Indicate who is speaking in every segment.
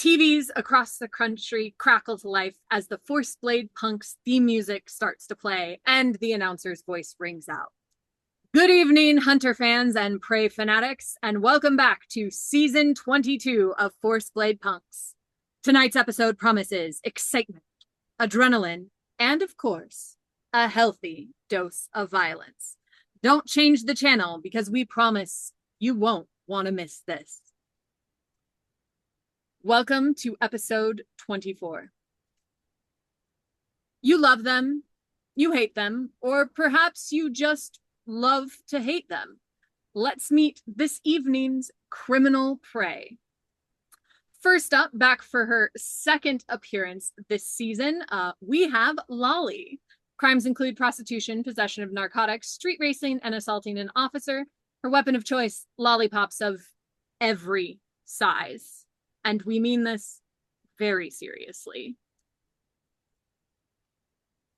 Speaker 1: TVs across the country crackle to life as the Force Blade Punk's theme music starts to play and the announcer's voice rings out. Good evening, Hunter fans and Prey fanatics, and welcome back to Season 22 of Force Blade Punks. Tonight's episode promises excitement, adrenaline, and of course, a healthy dose of violence. Don't change the channel because we promise you won't want to miss this. Welcome to episode 24. You love them, you hate them, or perhaps you just love to hate them. Let's meet this evening's criminal prey. First up, back for her second appearance this season, we have Lolly. Crimes include prostitution, possession of narcotics, street racing, and assaulting an officer. Her weapon of choice, lollipops of every size. And we mean this very seriously.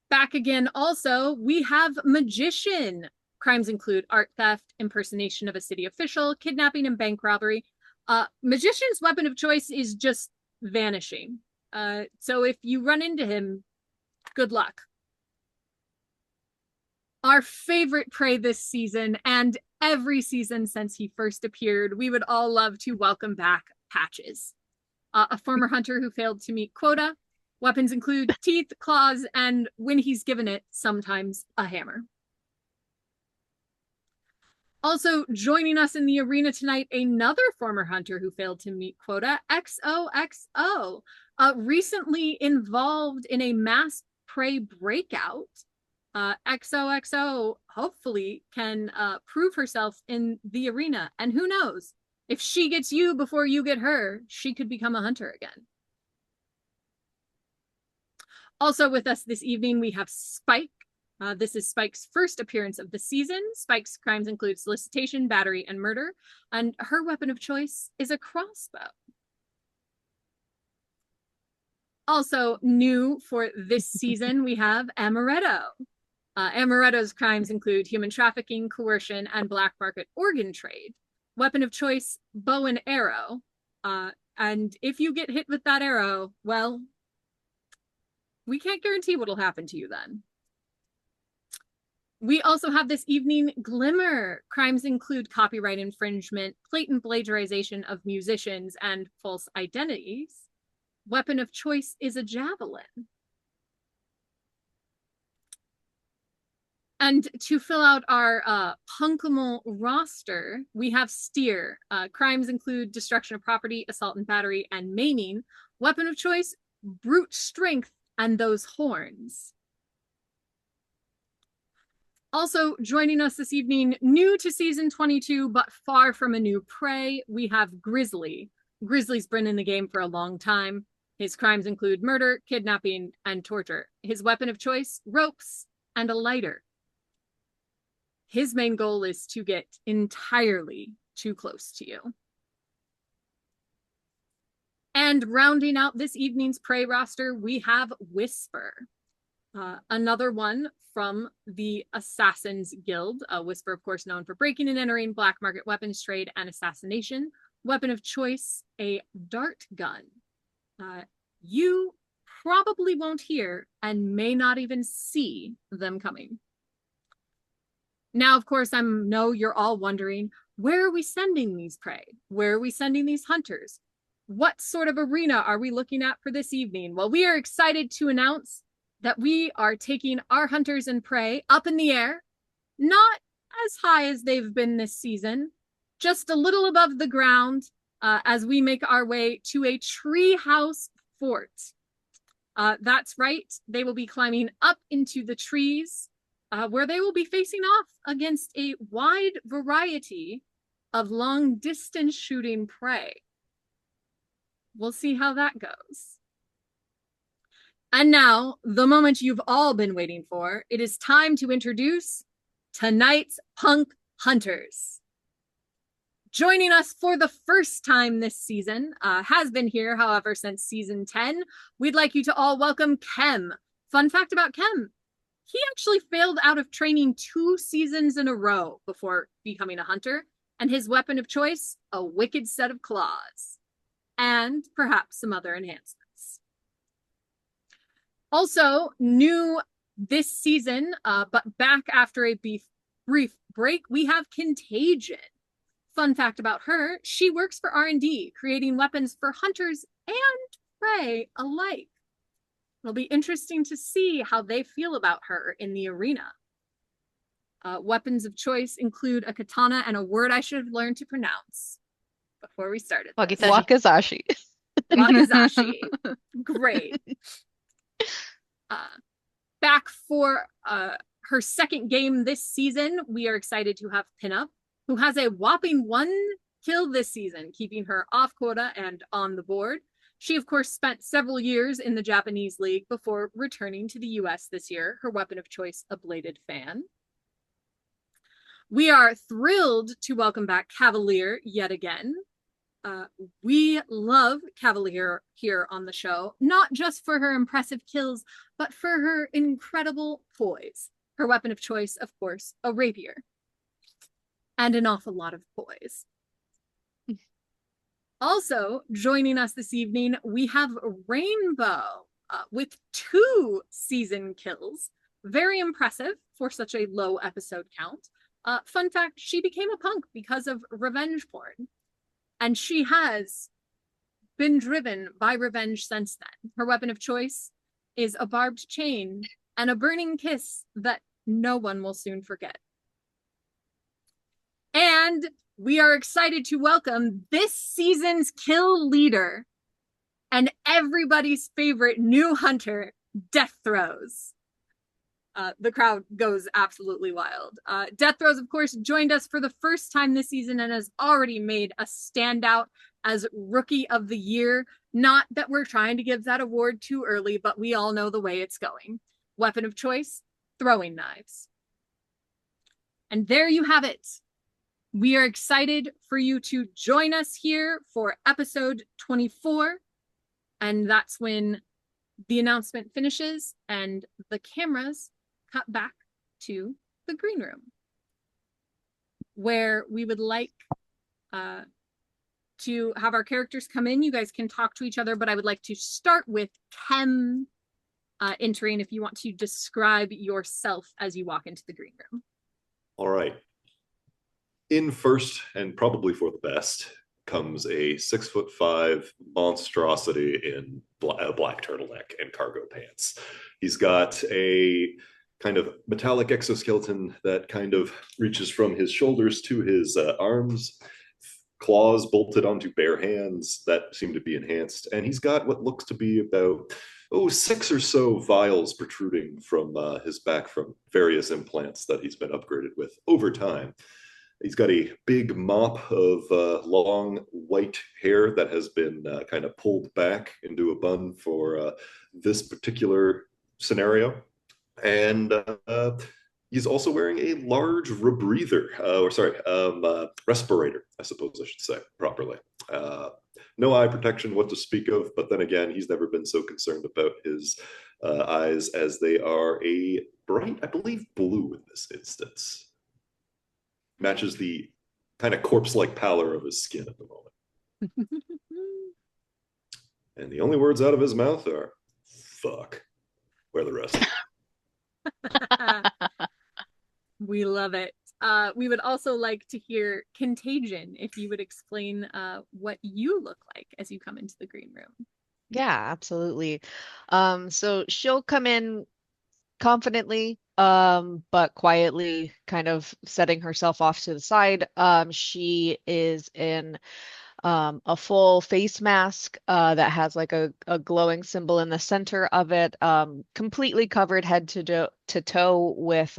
Speaker 1: Back again also, we have Magician. Crimes include art theft, impersonation of a city official, kidnapping, and bank robbery. Magician's weapon of choice is just vanishing. So if you run into him, good luck. Our favorite prey this season, and every season since he first appeared, we would all love to welcome back Patches, a former hunter who failed to meet quota. Weapons include teeth, claws, and when he's given it, sometimes a hammer. Also joining us in the arena tonight, another former hunter who failed to meet quota, XOXO, recently involved in a mass prey breakout. XOXO hopefully can prove herself in the arena, and who knows, if she gets you before you get her, she could become a hunter again. Also with us this evening, we have Spike. This is Spike's first appearance of the season. Spike's crimes include solicitation, battery, and murder, and her weapon of choice is a crossbow. Also new for this season, we have Amaretto. Amaretto's crimes include human trafficking, coercion, and black market organ trade. Weapon of choice, bow and arrow. And if you get hit with that arrow, well, we can't guarantee what'll happen to you then. We also have this evening Glimmer. Crimes include copyright infringement, blatant plagiarization of musicians, and false identities. Weapon of choice is a javelin. And to fill out our punkimal roster, we have Steer. Crimes include destruction of property, assault and battery, and maiming. Weapon of choice, brute strength, and those horns. Also joining us this evening, new to season 22, but far from a new prey, we have Grizzly. Grizzly's been in the game for a long time. His crimes include murder, kidnapping, and torture. His weapon of choice, ropes and a lighter. His main goal is to get entirely too close to you. And rounding out this evening's prey roster, we have Whisper. Another one from the Assassin's Guild. Whisper, of course, known for breaking and entering, black market weapons trade, and assassination. Weapon of choice, a dart gun. You probably won't hear and may not even see them coming. Now, of course, I know you're all wondering, where are we sending these prey? Where are we sending these hunters? What sort of arena are we looking at for this evening? Well, we are excited to announce that we are taking our hunters and prey up in the air, not as high as they've been this season, just a little above the ground as we make our way to a treehouse fort. That's right, they will be climbing up into the trees, where they will be facing off against a wide variety of long-distance shooting prey. We'll see how that goes. And now, the moment you've all been waiting for, it is time to introduce tonight's punk hunters. Joining us for the first time this season, has been here, however, since season 10, we'd like you to all welcome Chem. Fun fact about Chem, he actually failed out of training 2 seasons in a row before becoming a hunter, and his weapon of choice, a wicked set of claws. and perhaps some other enhancements. Also, new this season, but back after a brief break, we have Contagion. Fun fact about her, she works for R&D, creating weapons for hunters and prey alike. It'll be interesting to see how they feel about her in the arena. Weapons of choice include a katana and a word I should have learned to pronounce before we started.
Speaker 2: Wakizashi.
Speaker 1: Wakizashi. Great. Back for her second game this season, we are excited to have PinUp, who has a whopping 1 kill this season, keeping her off quota and on the board. She, of course, spent several years in the Japanese league before returning to the US this year, her weapon of choice, a bladed fan. We are thrilled to welcome back Cavalier yet again. We love Cavalier here on the show, not just for her impressive kills, but for her incredible poise. Her weapon of choice, of course, a rapier. And an awful lot of poise. Also, joining us this evening, we have Rainbow with 2 season kills. Very impressive for such a low episode count. Fun fact, she became a punk because of revenge porn. And she has been driven by revenge since then. Her weapon of choice is a barbed chain and a burning kiss that no one will soon forget. And we are excited to welcome this season's kill leader and everybody's favorite new hunter, Death Throes. The crowd goes absolutely wild. Death Throes, of course, joined us for the first time this season and has already made a standout as Rookie of the Year. Not that we're trying to give that award too early, but we all know the way it's going. Weapon of choice, throwing knives. And there you have it. We are excited for you to join us here for episode 24. And that's when the announcement finishes and the cameras cut back to the green room, where we would like to have our characters come in. You guys can talk to each other, but I would like to start with Chem entering if you want to describe yourself as you walk into the green room.
Speaker 3: All right. In first, and probably for the best, comes a 6'5" monstrosity in a black turtleneck and cargo pants. He's got a kind of metallic exoskeleton that kind of reaches from his shoulders to his arms, claws bolted onto bare hands that seem to be enhanced, and he's got what looks to be about 6 or so vials protruding from his back from various implants that he's been upgraded with over time. He's got a big mop of long white hair that has been kind of pulled back into a bun for this particular scenario. And he's also wearing a large rebreather, respirator, I suppose I should say properly. No eye protection, what to speak of, but then again, he's never been so concerned about his eyes, as they are a bright, I believe, blue in this instance. Matches the kind of corpse-like pallor of his skin at the moment. And the only words out of his mouth are, fuck. Where the rest?
Speaker 1: We love it. We would also like to hear Contagion, if you would explain what you look like as you come into the green room.
Speaker 2: Yeah, absolutely. So she'll come in confidently, but quietly, kind of setting herself off to the side. She is in a full face mask that has like a glowing symbol in the center of it, completely covered head to toe with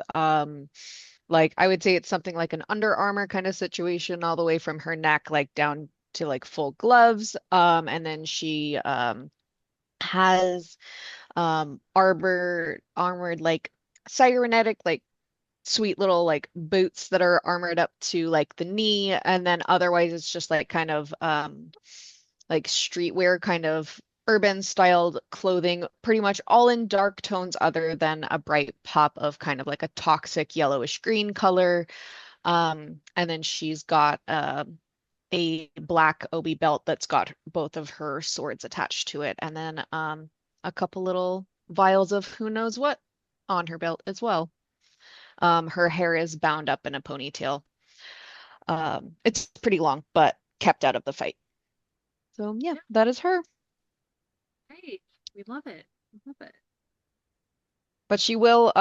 Speaker 2: like, I would say it's something like an Under Armour kind of situation, all the way from her neck like down to like full gloves. And then she has armored like cybernetic, like sweet little like boots that are armored up to like the knee, and then otherwise it's just like kind of like streetwear, kind of urban styled clothing, pretty much all in dark tones other than a bright pop of kind of like a toxic yellowish green color. And then she's got a a black obi belt that's got both of her swords attached to it, and then a couple little vials of who knows what on her belt as well. Her hair is bound up in a ponytail. It's pretty long, but kept out of the fight. So yeah, that is her.
Speaker 1: Great. We love it. We love it.
Speaker 2: But she will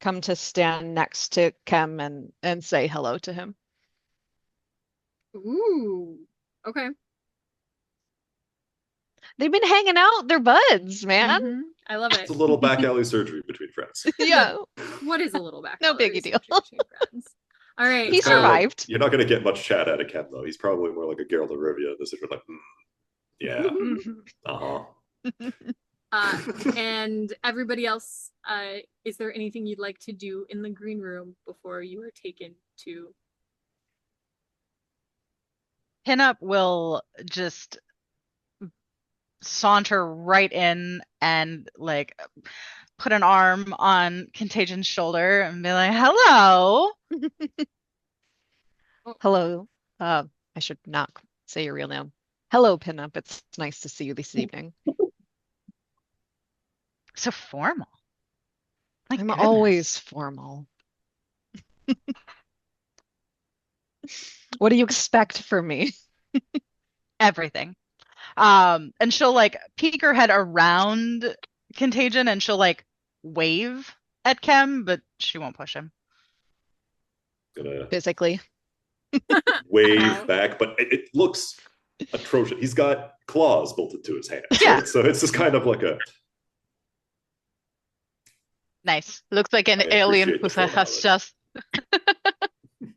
Speaker 2: come to stand next to Chem and say hello to him.
Speaker 1: Ooh. Okay.
Speaker 2: They've been hanging out. They're buds, man.
Speaker 1: Mhm. I love it.
Speaker 3: It's a little back alley surgery between friends.
Speaker 2: Yeah.
Speaker 1: What is a little back?
Speaker 2: No biggie deal.
Speaker 1: All right.
Speaker 2: He
Speaker 3: It's kinda
Speaker 2: survived.
Speaker 3: You're not going to get much chat out of Ken, though. He's probably more like a Geralt of Rivia. This is like, yeah,
Speaker 1: And everybody else, is there anything you'd like to do in the green room before you are taken to?
Speaker 4: PinUp will just saunter right in and like put an arm on Contagion's shoulder and be like, hello.
Speaker 2: Hello. I should not say your real name. Hello, PinUp. It's nice to see you this evening.
Speaker 4: So formal. My
Speaker 2: I'm
Speaker 4: goodness.
Speaker 2: always formal. What do you expect from me?
Speaker 4: Everything. And she'll like peek her head around Contagion and she'll like wave at Chem, but she won't push him.
Speaker 3: gonna
Speaker 2: Physically.
Speaker 3: wave back, but it looks atrocious. He's got claws bolted to his hands.
Speaker 4: Yeah.
Speaker 3: Right? So it's just kind of like a.
Speaker 4: Nice. Looks like an
Speaker 3: I
Speaker 4: alien
Speaker 3: appreciate
Speaker 4: who
Speaker 3: the
Speaker 4: has
Speaker 3: formality.
Speaker 4: just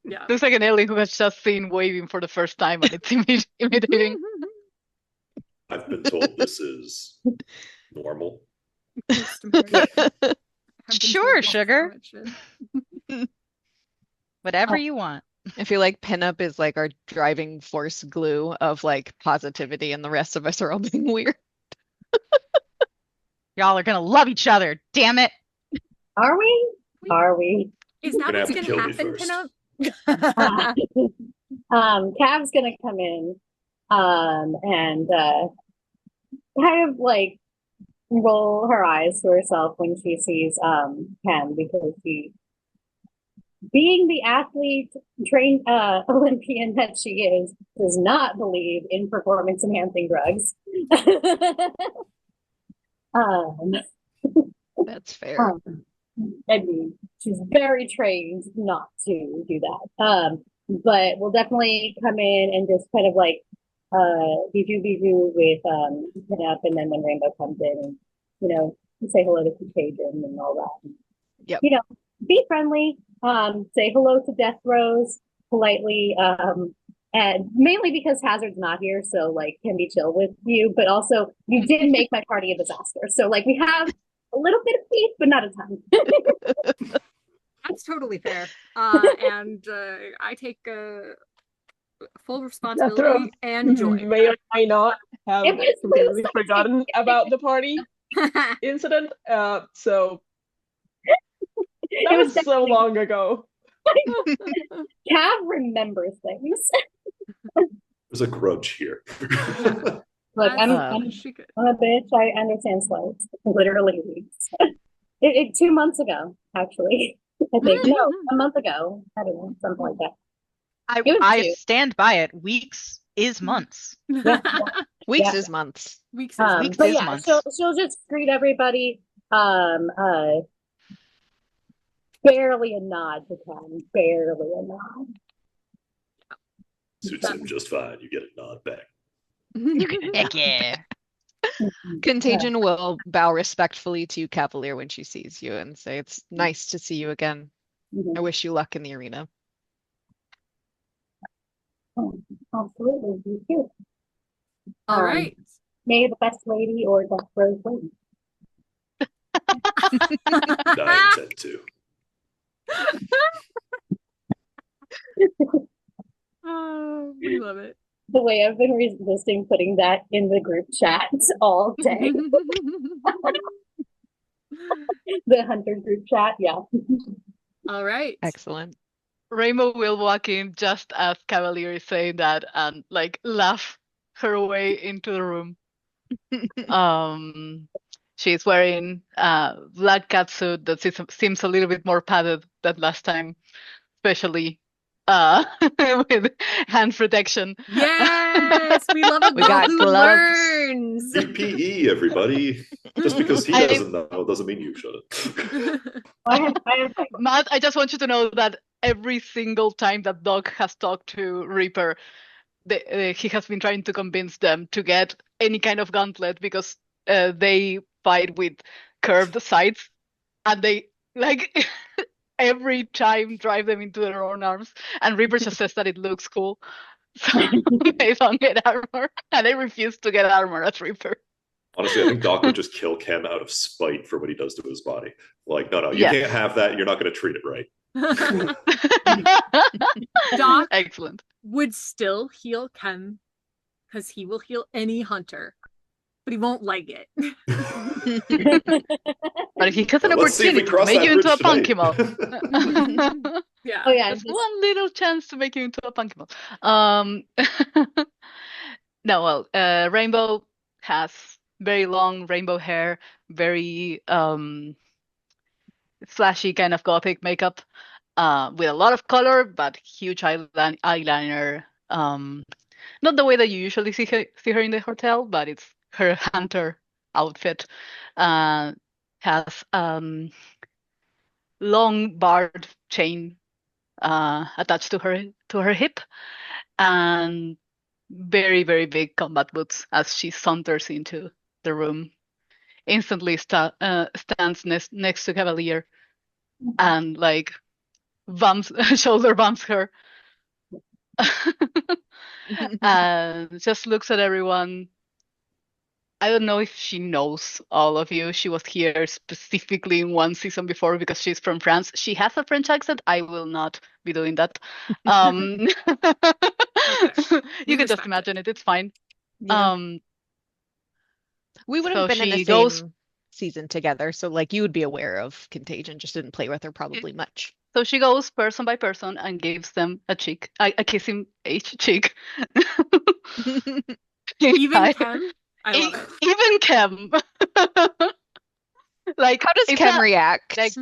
Speaker 1: Yeah.
Speaker 4: looks like an alien who has just seen waving for the first time and it's imitating.
Speaker 3: I've been told this is normal.
Speaker 4: Sure, sugar. Whatever you want.
Speaker 2: I feel like PinUp is like our driving force glue of like positivity, and the rest of us are all being weird.
Speaker 4: Y'all are gonna love each other. Damn it.
Speaker 5: Are we? Are we?
Speaker 1: Is that
Speaker 3: Gonna
Speaker 1: what's
Speaker 3: have to
Speaker 1: gonna
Speaker 3: kill me
Speaker 1: happen,
Speaker 3: first.
Speaker 1: PinUp?
Speaker 5: Cav's gonna come in, and kind of like roll her eyes to herself when she sees Cam, because she, being the athlete trained Olympian that she is, does not believe in performance enhancing drugs.
Speaker 2: That's fair.
Speaker 5: I mean, she's very trained not to do that. But we'll definitely come in and just kind of like bijou with PinUp, and then when Rainbow comes in and, you know, say hello to Contagion and all that.
Speaker 2: Yep.
Speaker 5: You know, be friendly, say hello to Death Rose politely, and mainly because Hazard's not here, so like can be chill with you, but also you did make my party a disaster. So like we have a little bit of peace, but not a ton.
Speaker 1: That's totally fair. And I take full responsibility and joy.
Speaker 6: May or may not have
Speaker 5: It was
Speaker 6: completely
Speaker 5: so
Speaker 6: forgotten about the party incident. So that was so long ago.
Speaker 5: Cav remembers things.
Speaker 3: There's a grudge here.
Speaker 5: Look, I'm a bitch. I understand slights. Literally weeks. 2 months ago, actually. I think. No, a month ago. I don't know, something like that.
Speaker 4: I stand by it. Weeks is months.
Speaker 5: Yeah.
Speaker 2: Weeks
Speaker 5: Yeah.
Speaker 2: is months.
Speaker 1: Weeks
Speaker 5: But
Speaker 4: is
Speaker 5: yeah,
Speaker 4: months.
Speaker 5: she'll just greet everybody. Barely a nod to Cam. Barely a nod.
Speaker 3: Suits him just fine. You get a nod back.
Speaker 4: Heck yeah.
Speaker 2: Contagion will bow respectfully to Cavalier when she sees you and say, "It's nice to see you again. I wish you luck in the arena."
Speaker 5: Absolutely. You too.
Speaker 1: All right.
Speaker 5: May the best lady or Death Rose win.
Speaker 3: I intend to.
Speaker 1: Oh, we love it.
Speaker 5: The way I've been resisting putting that in the group chat all day. The Hunter group chat, yeah.
Speaker 1: All right.
Speaker 2: Excellent.
Speaker 4: Rainbow will walk in just as Cavalier is saying that and like laugh her way into the room. She's wearing a black catsuit that seems a little bit more padded than last time, especially with hand protection.
Speaker 1: Yes, we love a
Speaker 2: We
Speaker 1: girl
Speaker 2: got
Speaker 1: who
Speaker 2: gloves.
Speaker 1: learns.
Speaker 3: PPE, everybody. Just because he doesn't know doesn't mean you shouldn't.
Speaker 4: Matt, I just want you to know that every single time that Doc has talked to Reaper, he has been trying to convince them to get any kind of gauntlet because they fight with curved sides and they like every time drive them into their own arms. And Reaper just says that it looks cool. So they don't get armor and they refuse to get armor as Reaper.
Speaker 3: Honestly, I think Doc would just kill Chem out of spite for what he does to his body. Like, no, you
Speaker 4: Yes.
Speaker 3: can't have that. You're not going to treat it right.
Speaker 1: Doc
Speaker 4: Excellent.
Speaker 1: would still heal Chem because he will heal any hunter, but he won't like it.
Speaker 4: But if he has an
Speaker 3: Let's see if we
Speaker 4: opportunity to
Speaker 3: cross
Speaker 4: make
Speaker 3: that
Speaker 4: you into a
Speaker 3: bridge today.
Speaker 4: Punkimo.
Speaker 1: Yeah.
Speaker 5: Oh yeah,
Speaker 4: Just one little chance to make you into a Punkimo. No, well, Rainbow has very long rainbow hair, very flashy kind of gothic makeup, with a lot of color, but huge eyeliner. Not the way that you usually see her in the hotel, but it's her hunter outfit. Has long barred chain attached to her hip, and very, very big combat boots as she saunters into the room. Instantly stands next to Cavalier and like shoulder bumps her. And just looks at everyone. I don't know if she knows all of you. She was here specifically in one season before because she's from France. She has a French accent. I will not be doing that. You can just imagine it. It's fine.
Speaker 2: Yeah. We would
Speaker 4: so
Speaker 2: have been in the
Speaker 4: she
Speaker 2: same
Speaker 4: goes-
Speaker 2: season together, so like you would be aware of Contagion, just didn't play with her probably much.
Speaker 4: So she goes person by person and gives them a kiss in each cheek.
Speaker 1: Even Chem? I love it.
Speaker 4: Even Chem. Like,
Speaker 2: How does
Speaker 4: it's
Speaker 2: Chem
Speaker 4: not-
Speaker 2: react?
Speaker 4: like-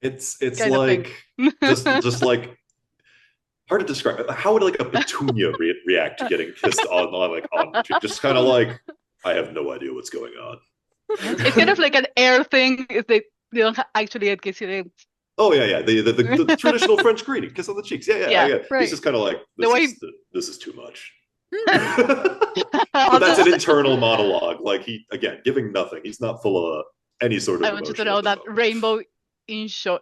Speaker 3: It's
Speaker 4: Kind of thing.
Speaker 3: like just like hard to describe. How would like a petunia react to getting kissed on the cheek? Just kind of like, I have no idea what's going on.
Speaker 4: It's kind of like an air thing. If they don't actually kiss you, they
Speaker 3: Oh yeah. The traditional French greeting, kiss on the cheeks. Yeah.
Speaker 2: Right.
Speaker 3: He's just kind of like,
Speaker 4: The way-
Speaker 3: this is too much. But that's an internal monologue. Like he again giving nothing. He's not full of any sort of.
Speaker 4: I want you to
Speaker 3: emotion
Speaker 4: know
Speaker 3: at
Speaker 4: that
Speaker 3: the moment.
Speaker 4: Rainbow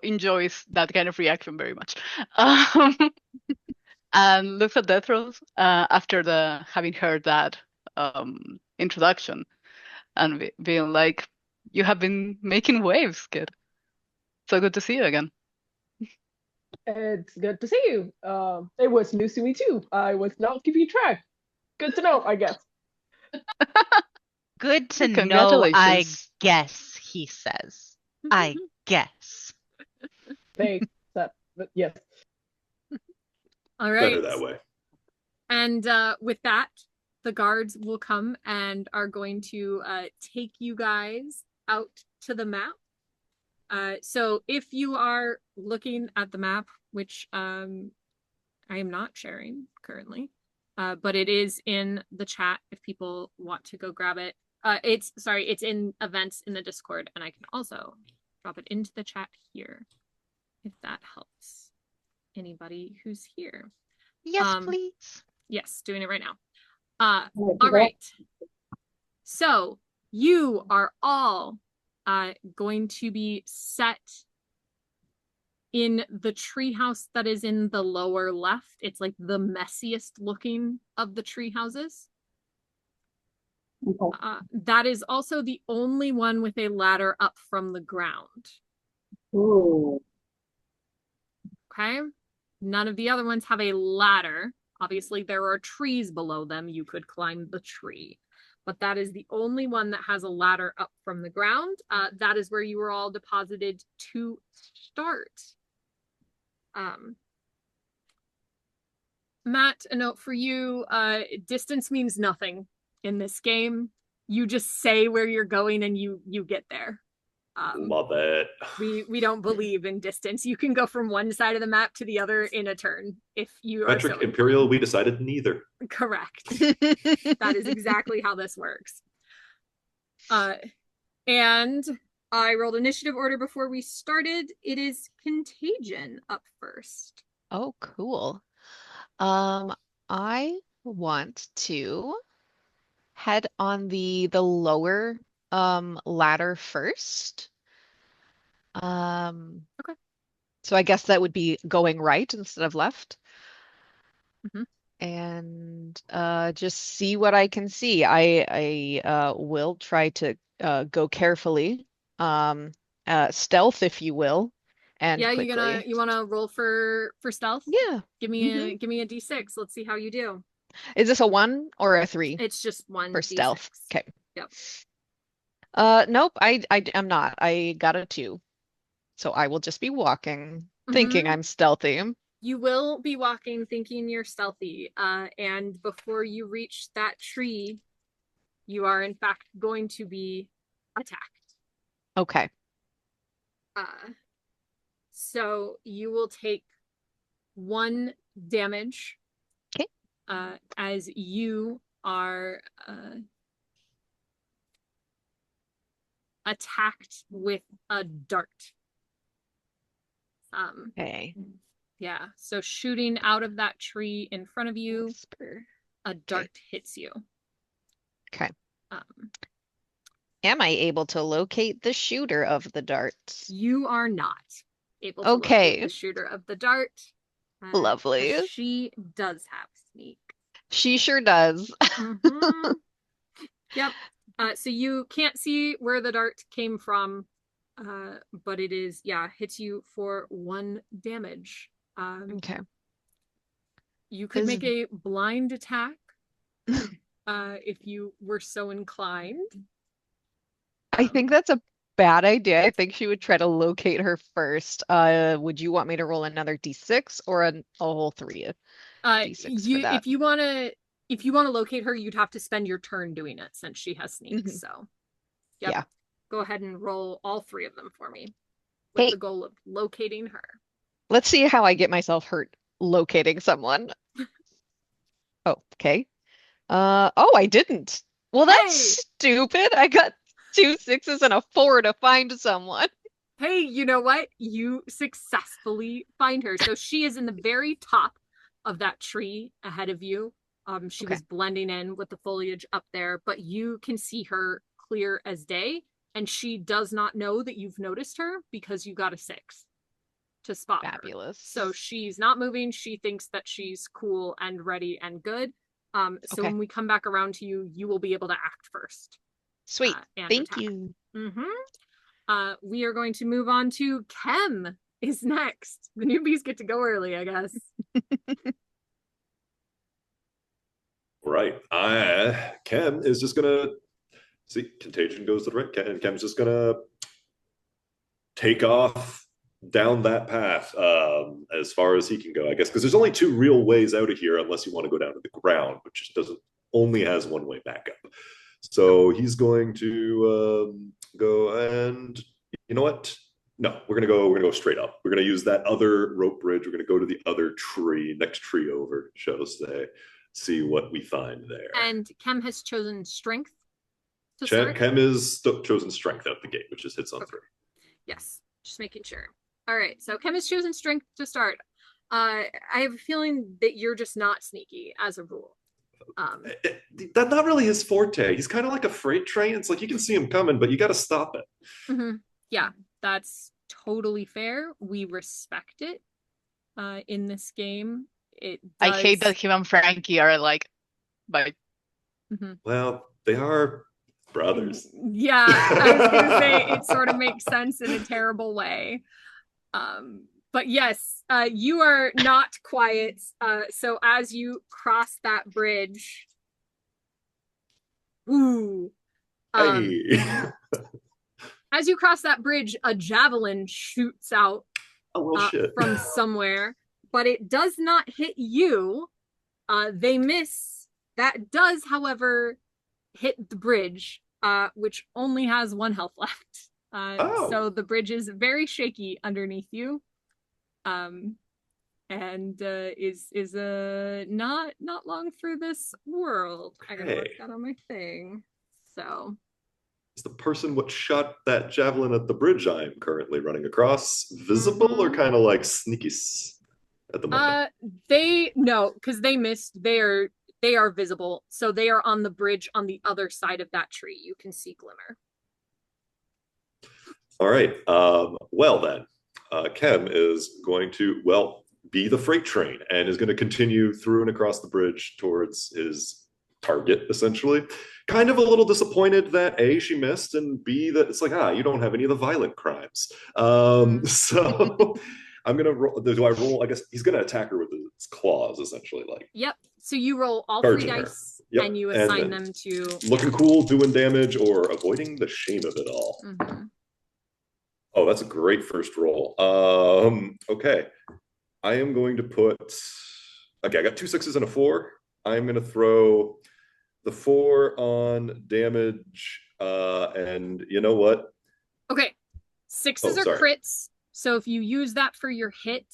Speaker 4: enjoys that kind of reaction very much. And looks at Death Rose after having heard that introduction and being like, "You have been making waves, kid. So good to see you again."
Speaker 6: It's good to see you. It was news to me too. I was not keeping track. Good to know, I guess.
Speaker 7: Good to know, I
Speaker 4: Congratulations.
Speaker 7: guess, he says. I guess.
Speaker 6: They said, but yes.
Speaker 1: All right.
Speaker 3: Better that way.
Speaker 1: And with that, the guards will come and are going to take you guys out to the map. So if you are looking at the map, which I am not sharing currently, but it is in the chat if people want to go grab it. It's in events in the Discord, and I can also drop it into the chat here if that helps anybody who's here.
Speaker 7: Yes, please.
Speaker 1: Yes, doing it right now. All right. So you are all going to be set in the treehouse that is in the lower left. It's like the messiest looking of the tree houses.
Speaker 5: Okay.
Speaker 1: That is also the only one with a ladder up from the ground.
Speaker 5: Ooh.
Speaker 1: Okay. None of the other ones have a ladder. Obviously, there are trees below them. You could climb the tree. But that is the only one that has a ladder up from the ground. That is where you were all deposited to start. Matt, a note for you. Distance means nothing in this game. You just say where you're going and you get there.
Speaker 3: Love it.
Speaker 1: We don't believe in distance. You can go from one side of the map to the other in a turn if you are
Speaker 3: Metric Imperial, we decided neither.
Speaker 1: correct. That is exactly how this works. And I rolled initiative order before we started. It is Contagion up first.
Speaker 2: Oh, cool. I want to head on the lower ladder first.
Speaker 1: Okay.
Speaker 2: So I guess that would be going right instead of left.
Speaker 1: Mhm.
Speaker 2: And just see what I can see. I will try to go carefully. Stealth, if you will, and
Speaker 1: Yeah,
Speaker 2: quickly.
Speaker 1: you wanna roll for stealth?
Speaker 2: Yeah.
Speaker 1: Give me a d6. Let's see how you do.
Speaker 2: Is this a 1 or a 3
Speaker 1: It's just one
Speaker 2: for
Speaker 1: d6.
Speaker 2: stealth? Okay.
Speaker 1: Yep.
Speaker 2: Nope, I'm not. I got a 2. So I will just be walking, thinking
Speaker 1: Mhm.
Speaker 2: I'm stealthy.
Speaker 1: You will be walking thinking you're stealthy, and before you reach that tree, you are in fact going to be attacked.
Speaker 2: Okay.
Speaker 1: So you will take 1 damage.
Speaker 2: Okay.
Speaker 1: As you are attacked with a dart.
Speaker 2: Okay.
Speaker 1: Yeah, so shooting out of that tree in front of you,
Speaker 2: Whisper.
Speaker 1: a dart hits you.
Speaker 2: Okay.
Speaker 1: Um,
Speaker 2: Am I able to locate the shooter of the darts?
Speaker 1: You are not able to
Speaker 2: Okay.
Speaker 1: locate the shooter of the dart.
Speaker 2: Lovely.
Speaker 1: She does have sneak.
Speaker 2: She sure does.
Speaker 1: Mhm. Yep. So you can't see where the dart came from, but it is, hits you for 1 damage.
Speaker 2: Okay.
Speaker 1: You could make a blind attack if you were so inclined.
Speaker 2: I think that's a bad idea. I think she would try to locate her first. Would you want me to roll another d6 or a whole 3 d6 for that?
Speaker 1: If you want to locate her, you'd have to spend your turn doing it since she has sneak. So, yep.
Speaker 2: Yeah.
Speaker 1: Go ahead and roll all 3 of them for me with
Speaker 2: Hey.
Speaker 1: the goal of locating her.
Speaker 2: Let's see how I get myself hurt locating someone. Oh, okay. Oh, I didn't. Well, that's stupid. I got 2 6s and a 4 to find someone.
Speaker 1: Hey, you know what? You successfully find her. So she is in the very top of that tree ahead of you. She was blending in with the foliage up there, but you can see her clear as day, and she does not know that you've noticed her because you got a 6 to spot her.
Speaker 2: Fabulous.
Speaker 1: So she's not moving. She thinks that she's cool and ready and good. So when we come back around to you, you will be able to act first.
Speaker 2: Sweet. Thank
Speaker 1: attack.
Speaker 2: you.
Speaker 1: We are going to move on to Chem is next. The newbies get to go early, I guess.
Speaker 3: Right. Chem is just gonna see Contagion goes to the right, and Chem's just gonna take off down that path as far as he can go, I guess, because there's only 2 real ways out of here unless you want to go down to the ground, which only has 1 way back up. So he's going to go, and you know what? No, we're gonna go straight up. We're gonna use that other rope bridge. We're gonna go to the other next tree over, shall I say, see what we find there.
Speaker 1: And Chem has chosen strength to start.
Speaker 3: Chem is chosen strength out the gate, which just hits on 3.
Speaker 1: Yes, just making sure. All right, so Chem has chosen strength to start. I have a feeling that you're just not sneaky as a rule.
Speaker 3: That's not really his forte. He's kind of like a freight train. It's like you can see him coming, but you got to stop it.
Speaker 1: Yeah, that's totally fair. We respect it in this game.
Speaker 4: I hate that him and Frankie are like,
Speaker 3: Well, they are brothers.
Speaker 1: Yeah, I was gonna say it sort of makes sense in a terrible way. But yes, you are not quiet. So as you cross that bridge, as you cross that bridge, a javelin shoots out
Speaker 3: shit.
Speaker 1: from somewhere, but it does not hit you. They miss. That does, however, hit the bridge, which only has 1 health left. So the bridge is very shaky underneath you. And is not long for this world. I gotta work that on my thing. So
Speaker 3: is the person what shot that javelin at the bridge I'm currently running across visible or kind of like sneaky at the moment?
Speaker 1: Because they missed. They are visible, so they are on the bridge on the other side of that tree. You can see Glimmer.
Speaker 3: All right. Well then, Chem is going to be the freight train and is going to continue through and across the bridge towards his target, essentially. Kind of a little disappointed that A, she missed, and B, that it's like, you don't have any of the violent crimes. So I'm going to roll. Do I roll? I guess he's going to attack her with his claws, essentially.
Speaker 1: Yep. So you roll all 3 dice and you assign them to...
Speaker 3: Looking cool, doing damage, or avoiding the shame of it all. Oh, that's a great first roll. Okay. I am going to put... Okay, I got 2 6s and a 4. I'm going to throw the 4 on damage, and you know what?
Speaker 1: Okay. 6s are crits, so if you use that for your hit,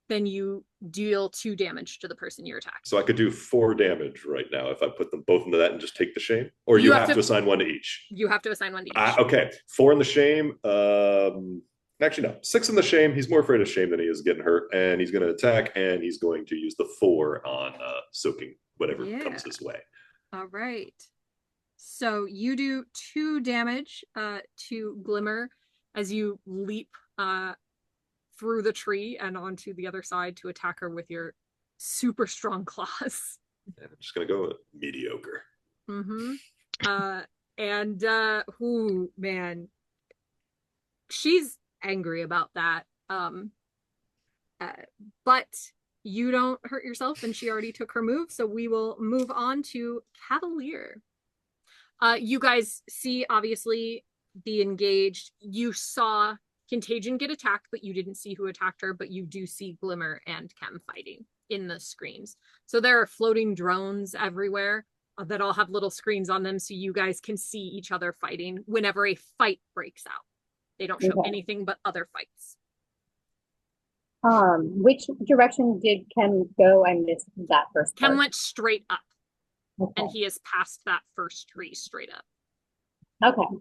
Speaker 1: then you deal 2 damage to the person you're attacking.
Speaker 3: So I could do 4 damage right now if I put them both into that and just take the shame? Or you have to assign 1 to each?
Speaker 1: You have to assign 1 to each.
Speaker 3: Okay. 4 in the shame. Actually, no. 6 in the shame. He's more afraid of shame than he is getting hurt. And he's going to attack, and he's going to use the 4 on soaking whatever comes his way.
Speaker 1: All right. So you do 2 damage to Glimmer as you leap through the tree and onto the other side to attack her with your super strong claws.
Speaker 3: And I'm just going to go with mediocre.
Speaker 1: Man, she's angry about that. But you don't hurt yourself, and she already took her move, so we will move on to Cavalier. You guys see, obviously, the engaged. You saw Contagion get attacked, but you didn't see who attacked her, but you do see Glimmer and Chem fighting in the screens. So there are floating drones everywhere that all have little screens on them, so you guys can see each other fighting whenever a fight breaks out. They don't show anything but other fights.
Speaker 5: Which direction did Chem go? I missed that first part.
Speaker 1: Chem went straight up, and he is past that first tree straight up.
Speaker 5: Okay.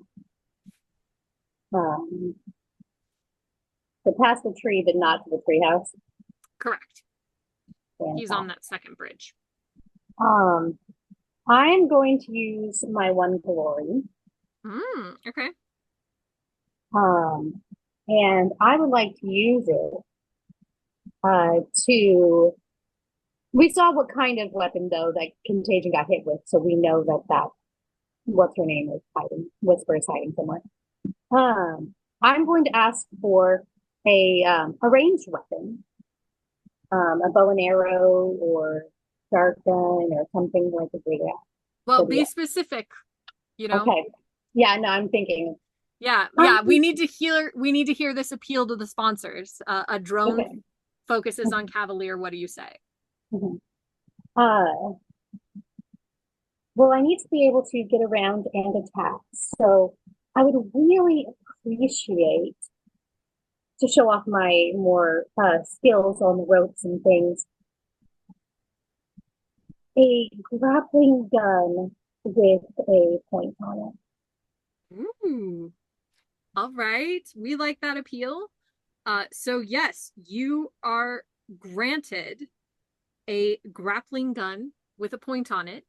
Speaker 5: So past the tree, but not to the treehouse?
Speaker 1: Correct. He's on that second bridge.
Speaker 5: I'm going to use my 1 glory.
Speaker 1: Okay.
Speaker 5: And I would like to use it to... We saw what kind of weapon, though, that Contagion got hit with, so we know that what's her name is hiding. Whisper is hiding somewhere. I'm going to ask for a ranged weapon, a bow and arrow or dart gun or something like that.
Speaker 1: Well, be specific,
Speaker 5: Okay. Yeah, no, I'm thinking.
Speaker 1: Yeah. We need to hear this appeal to the sponsors. A drone focuses on Cavalier. What do you say?
Speaker 5: Well, I need to be able to get around and attack. So I would really appreciate to show off my more skills on the ropes and things. A grappling gun with a point on it.
Speaker 1: Ooh. All right. We like that appeal. So yes, you are granted a grappling gun with a point on it.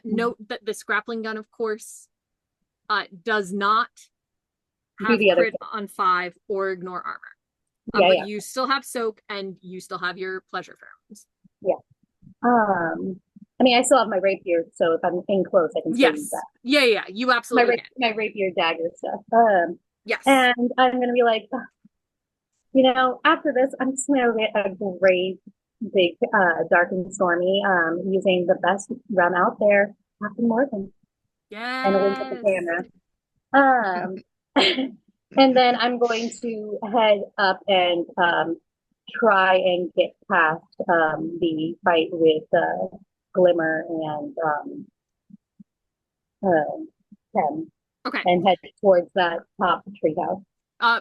Speaker 1: Note that this grappling gun, of course, does not have crit on 5 or ignore armor. But you still have soak and you still have your pleasure pheromones.
Speaker 5: I mean, I still have my rapier, so if I'm in close, I can still use that.
Speaker 1: Yeah, you absolutely can.
Speaker 5: My rapier dagger stuff.
Speaker 1: Yes.
Speaker 5: And I'm going to be like, after this, I'm just going to get a great big dark and stormy using the best rum out there, Captain Morgan.
Speaker 1: Yes.
Speaker 5: And a link at the camera. And then I'm going to head up and try and get past the fight with Glimmer and Chem
Speaker 1: Okay.
Speaker 5: and head towards that top treehouse.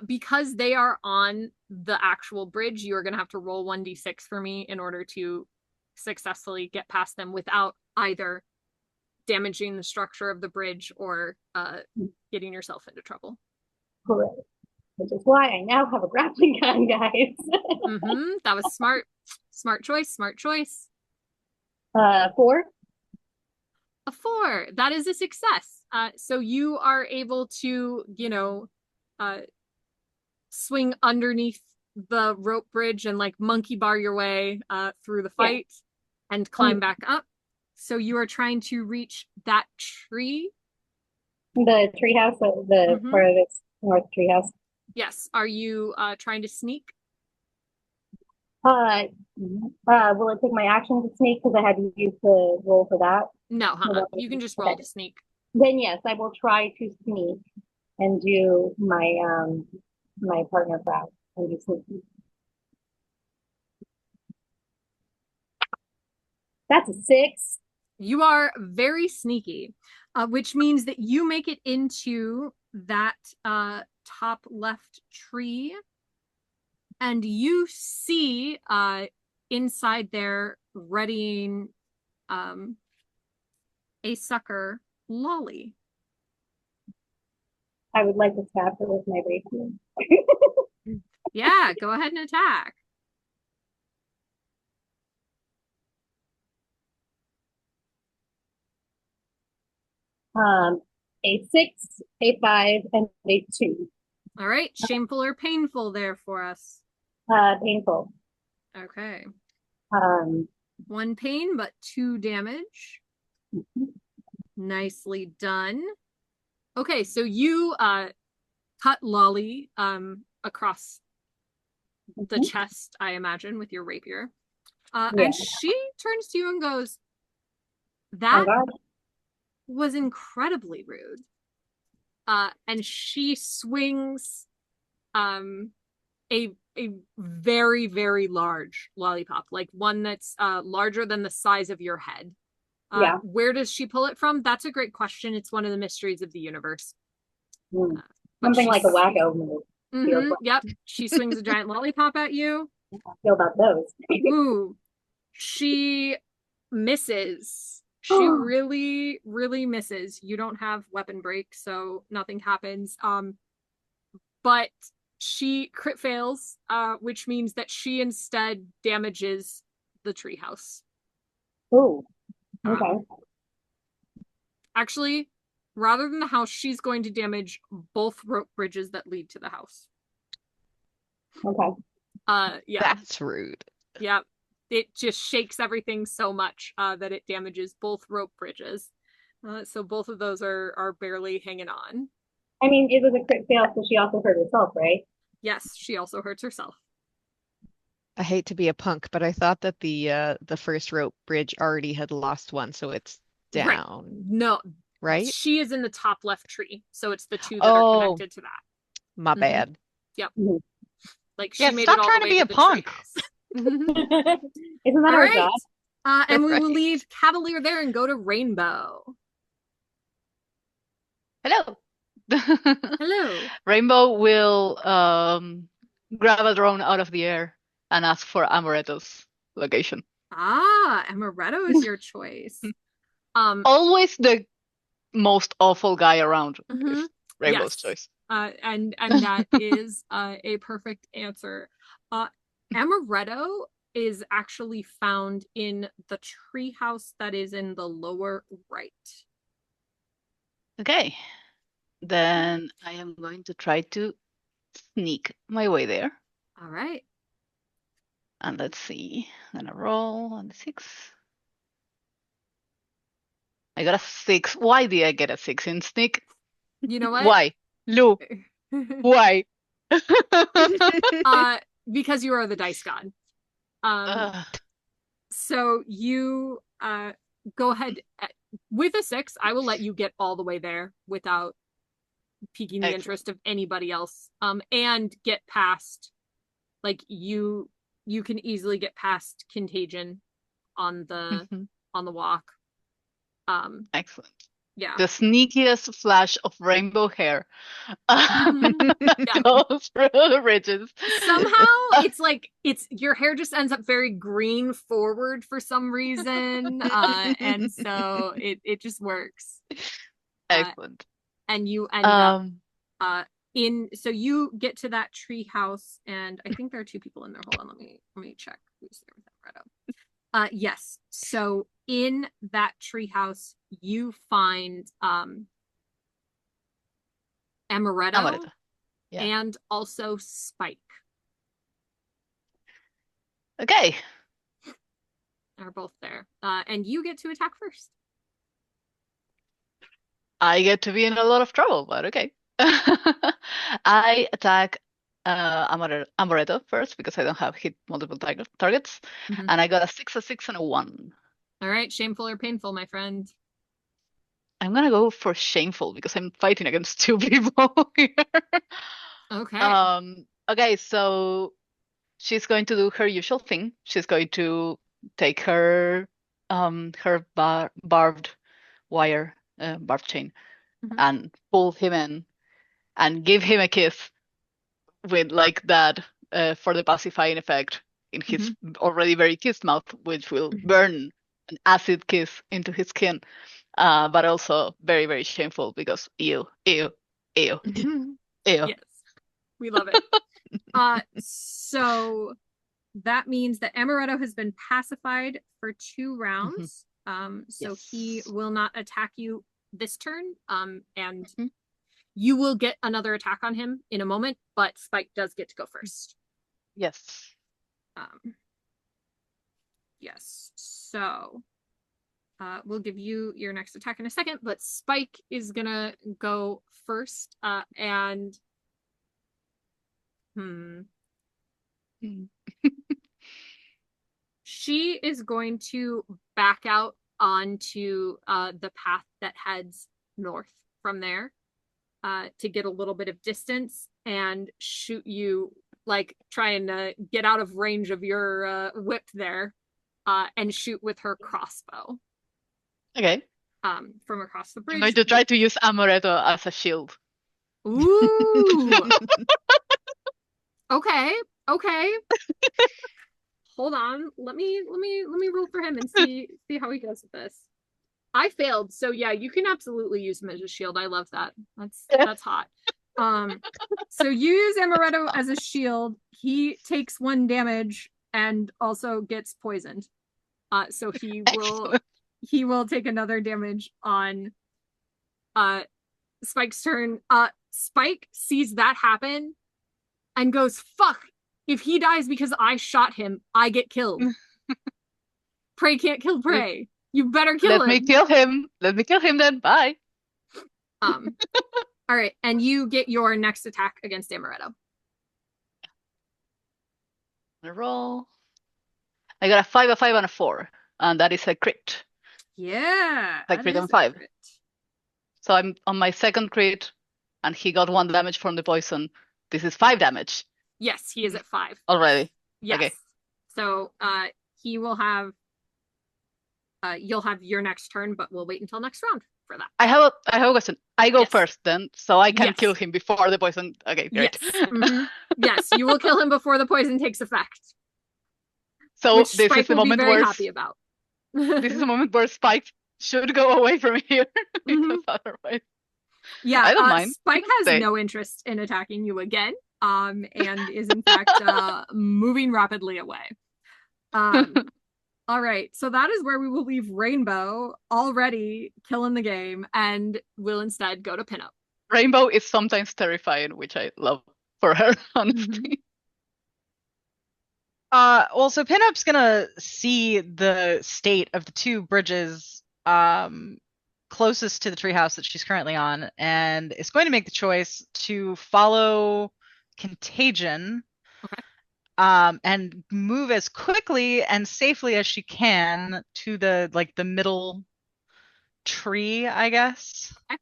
Speaker 1: Because they are on the actual bridge, you are going to have to roll 1d6 for me in order to successfully get past them without either damaging the structure of the bridge or getting yourself into trouble.
Speaker 5: Correct. Which is why I now have a grappling gun, guys.
Speaker 1: That was smart. Smart choice.
Speaker 5: 4.
Speaker 1: A 4. That is a success. So you are able to, swing underneath the rope bridge and like monkey bar your way through the fight and climb back up. So you are trying to reach that tree.
Speaker 5: The treehouse, the part of its north treehouse.
Speaker 1: Yes. Are you trying to sneak?
Speaker 5: Will it take my action to sneak because I had to use the roll for that?
Speaker 1: No, you can just roll to sneak.
Speaker 5: Then yes, I will try to sneak and do my my partner proud and do sneaky. That's a 6.
Speaker 1: You are very sneaky, which means that you make it into that top left tree, and you see inside there readying a sucker lolly.
Speaker 5: I would like to stab it with my rapier.
Speaker 1: Yeah, go ahead and attack.
Speaker 5: A 6, a 5, and a 2.
Speaker 1: All right, shameful or painful there for us?
Speaker 5: Painful.
Speaker 1: Okay. 1 pain, but 2 damage. Nicely done. Okay, so you cut Lolly across the chest, I imagine, with your rapier. And she turns to you and goes, that was incredibly rude. And she swings a very, very large lollipop, like one that's larger than the size of your head. Where does she pull it from? That's a great question. It's one of the mysteries of the universe.
Speaker 5: Something like a wacko move.
Speaker 1: Yep. She swings a giant lollipop at you.
Speaker 5: I feel about those.
Speaker 1: Ooh. She misses. She really, really misses. You don't have weapon break, so nothing happens. But she crit fails, which means that she instead damages the treehouse.
Speaker 5: Oh, okay.
Speaker 1: Actually, rather than the house, she's going to damage both rope bridges that lead to the house.
Speaker 5: Okay.
Speaker 1: Yeah.
Speaker 2: That's rude.
Speaker 1: Yeah. It just shakes everything so much that it damages both rope bridges. So both of those are barely hanging on.
Speaker 5: I mean, it was a crit fail, so she also hurt herself, right?
Speaker 1: Yes, she also hurts herself.
Speaker 2: I hate to be a punk, but I thought that the first rope bridge already had lost one, so it's down.
Speaker 1: Right. No.
Speaker 2: Right?
Speaker 1: She is in the top left tree, so it's the two that are connected to that.
Speaker 2: My bad.
Speaker 1: Yep. Like she
Speaker 7: Yeah,
Speaker 1: made
Speaker 7: stop
Speaker 1: it all
Speaker 7: trying
Speaker 1: the
Speaker 7: to
Speaker 1: way
Speaker 7: be
Speaker 1: to
Speaker 7: a
Speaker 1: the
Speaker 7: punk.
Speaker 1: treehouse.
Speaker 5: Isn't that
Speaker 1: All
Speaker 5: our job?
Speaker 1: And we will
Speaker 7: Right.
Speaker 1: leave Cavalier there and go to Rainbow.
Speaker 4: Hello.
Speaker 1: Hello.
Speaker 4: Rainbow will grab a drone out of the air and ask for Amoretto's location.
Speaker 1: Amaretto is your choice.
Speaker 4: Always the most awful guy around is Rainbow's choice.
Speaker 1: And that is a perfect answer. Amaretto is actually found in the treehouse that is in the lower right.
Speaker 4: Okay. Then I am going to try to sneak my way there.
Speaker 1: All right.
Speaker 4: And let's see. I'm gonna roll on the 6. I got a 6. Why did I get a 6 in sneak?
Speaker 1: You know what?
Speaker 4: Why? Lou, why?
Speaker 1: Because you are the dice god. So you go ahead with a 6. I will let you get all the way there without piquing the interest of anybody else. And get past, like, you you can easily get past Contagion on the walk.
Speaker 4: Excellent.
Speaker 1: Yeah.
Speaker 4: The sneakiest flash of rainbow hair
Speaker 1: Yeah.
Speaker 4: goes through the ridges.
Speaker 1: Somehow it's like your hair just ends up very green forward for some reason. And so it just works.
Speaker 4: Excellent.
Speaker 1: And you end up so you get to that tree house, and I think there are two people in there. Hold on, let me check who's there with Amaretto. Yes. So in that tree house, you find Amaretto. Yeah. And also Spike.
Speaker 4: Okay.
Speaker 1: Are both there. And you get to attack first.
Speaker 4: I get to be in a lot of trouble, but okay. I attack Amaretto first because I don't have hit multiple targets. And I got a 6, a 6, and a 1.
Speaker 1: All right, shameful or painful, my friend?
Speaker 4: I'm gonna go for shameful because I'm fighting against 2 people here.
Speaker 1: Okay.
Speaker 4: Okay, so she's going to do her usual thing. She's going to take her barbed wire, barbed chain, and pull him in and give him a kiss with like that for the pacifying effect in his already very kissed mouth, which will burn an acid kiss into his skin. But also very, very shameful because ew.
Speaker 1: Yes, we love it. So that means that Amaretto has been pacified for 2 rounds. So he will not attack you this turn. And you will get another attack on him in a moment, but Spike does get to go first.
Speaker 4: Yes.
Speaker 1: Yes. So we'll give you your next attack in a second, but Spike is gonna go first. And she is going to back out onto the path that heads north from there to get a little bit of distance and shoot you, like trying to get out of range of your whip there, and shoot with her crossbow.
Speaker 4: Okay.
Speaker 1: From across the bridge.
Speaker 4: I'm going to try to use Amaretto as a shield.
Speaker 1: Ooh. Okay. Hold on. Let me roll for him and see how he goes with this. I failed, so yeah, you can absolutely use him as a shield. I love that. That's hot. So you use Amaretto as a shield. He takes 1 damage and also gets poisoned. So he will take another damage on Spike's turn. Spike sees that happen and goes, "Fuck! If he dies because I shot him, I get killed. Prey can't kill prey. You better kill him.
Speaker 4: Let me kill him. Let me kill him then. Bye."
Speaker 1: All right, and you get your next attack against Amaretto.
Speaker 4: Roll. I got a 5, a 5, and a 4, and that is a crit.
Speaker 1: Yeah,
Speaker 4: like crit on 5. Crit. So I'm on my second crit, and he got 1 damage from the poison. This is 5 damage.
Speaker 1: Yes, he is at 5
Speaker 4: already.
Speaker 1: Yes.
Speaker 4: Okay.
Speaker 1: So he will have. You'll have your next turn, but we'll wait until next round for that.
Speaker 4: I have a question. I go first then, so I can kill him before the poison. Okay, great.
Speaker 1: Yes. Yes, you will kill him before the poison takes effect.
Speaker 4: So
Speaker 1: which
Speaker 4: this
Speaker 1: Spike
Speaker 4: is the
Speaker 1: will
Speaker 4: moment
Speaker 1: be very
Speaker 4: where
Speaker 1: happy about.
Speaker 4: This is the moment where Spike should go away from here because otherwise.
Speaker 1: Yeah,
Speaker 4: I don't mind.
Speaker 1: Spike has no interest in attacking you again, and is in fact moving rapidly away. All right, so that is where we will leave Rainbow already killing the game, and will instead go to PinUp.
Speaker 4: Rainbow is sometimes terrifying, which I love for her, honestly.
Speaker 2: Well, so PinUp's gonna see the state of the 2 bridges closest to the treehouse that she's currently on, and is going to make the choice to follow Contagion.
Speaker 1: Okay.
Speaker 2: And move as quickly and safely as she can to the middle tree, I guess.
Speaker 1: Okay.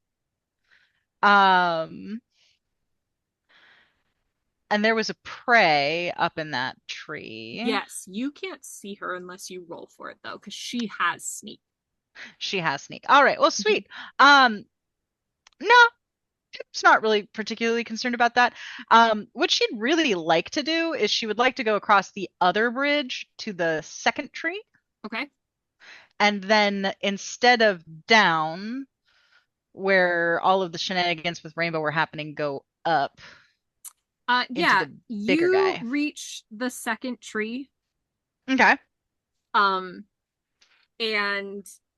Speaker 7: And there was a prey up in that tree.
Speaker 1: Yes, you can't see her unless you roll for it though, because she has sneak.
Speaker 7: She has sneak. All right, well, sweet. No, it's not really particularly concerned about that. What she'd really like to do is she would like to go across the other bridge to the second tree.
Speaker 1: Okay.
Speaker 7: And then instead of down, where all of the shenanigans with Rainbow were happening, go up.
Speaker 1: Yeah,
Speaker 7: the bigger
Speaker 1: you
Speaker 7: guy.
Speaker 1: reach the second tree.
Speaker 7: Okay.
Speaker 1: And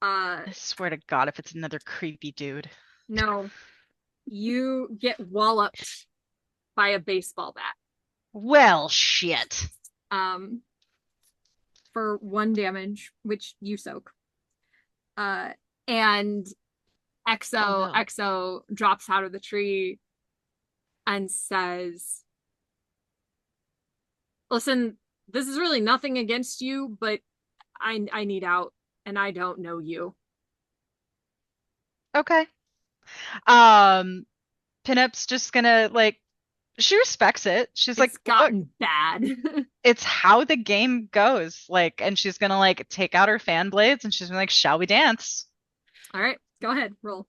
Speaker 7: I swear to God, if it's another creepy dude.
Speaker 1: no, you get walloped by a baseball bat.
Speaker 7: Well, shit.
Speaker 1: For 1 damage, which you soak. And Exo drops out of the tree and says, listen, this is really nothing against you, but I need out and I don't know you.
Speaker 7: Okay. PinUp's just gonna she respects it. She's
Speaker 1: It's
Speaker 7: like,
Speaker 1: gotten bad.
Speaker 7: it's how the game goes. And she's gonna take out her fan blades and she's gonna shall we dance?
Speaker 1: All right, go ahead, roll.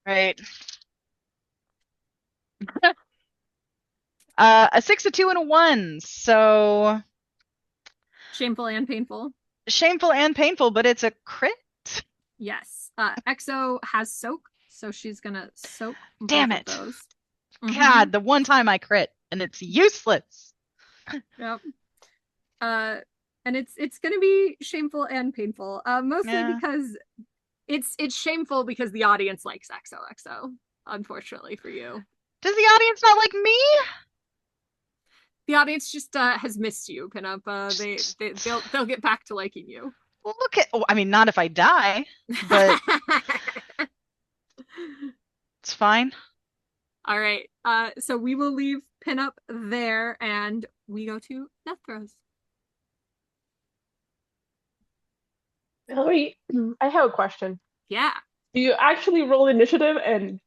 Speaker 7: Right. A 6, a 2, and a 1. So
Speaker 1: Shameful and painful.
Speaker 7: Shameful and painful, but it's a crit.
Speaker 1: Yes. Exo has soak, so she's gonna soak
Speaker 7: Damn
Speaker 1: both
Speaker 7: it.
Speaker 1: of those.
Speaker 7: God, the one time I crit and it's useless.
Speaker 1: Yep. And it's gonna be shameful and painful. Mostly because it's shameful because the audience likes XOXO, unfortunately for you.
Speaker 7: Does the audience not like me?
Speaker 1: The audience just has missed you, PinUp. They'll get back to liking you.
Speaker 7: Well, not if I die, but it's fine.
Speaker 1: All right. So we will leave PinUp there and we go to death throws.
Speaker 6: Hillary, I have a question.
Speaker 1: Yeah.
Speaker 6: Do you actually roll initiative and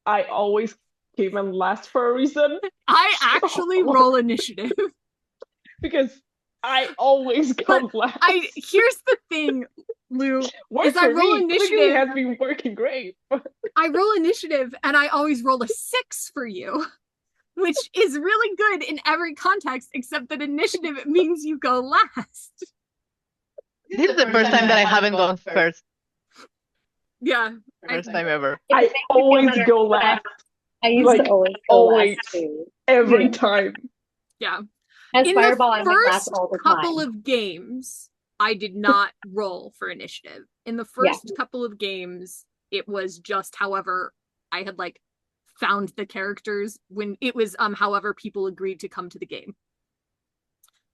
Speaker 6: I always came in last for a reason?
Speaker 1: I actually roll initiative.
Speaker 6: Because I always come last.
Speaker 1: Here's the thing, Lou.
Speaker 6: Works
Speaker 1: I
Speaker 6: for
Speaker 1: roll
Speaker 6: me.
Speaker 1: initiative.
Speaker 6: Clicking has been working great.
Speaker 1: I roll initiative and I always roll a 6 for you, which is really good in every context, except that initiative means you go last.
Speaker 4: This is the first time that I haven't gone first.
Speaker 1: Yeah.
Speaker 4: First time ever.
Speaker 6: I always go last.
Speaker 5: I used to always go last too.
Speaker 6: Every time.
Speaker 1: Yeah.
Speaker 5: As
Speaker 1: In
Speaker 5: Fireball,
Speaker 1: the
Speaker 5: I went last
Speaker 1: first
Speaker 5: all the
Speaker 1: couple
Speaker 5: time.
Speaker 1: of games, I did not roll for initiative. In the first couple of games, it was just however I had found the characters when it was however people agreed to come to the game.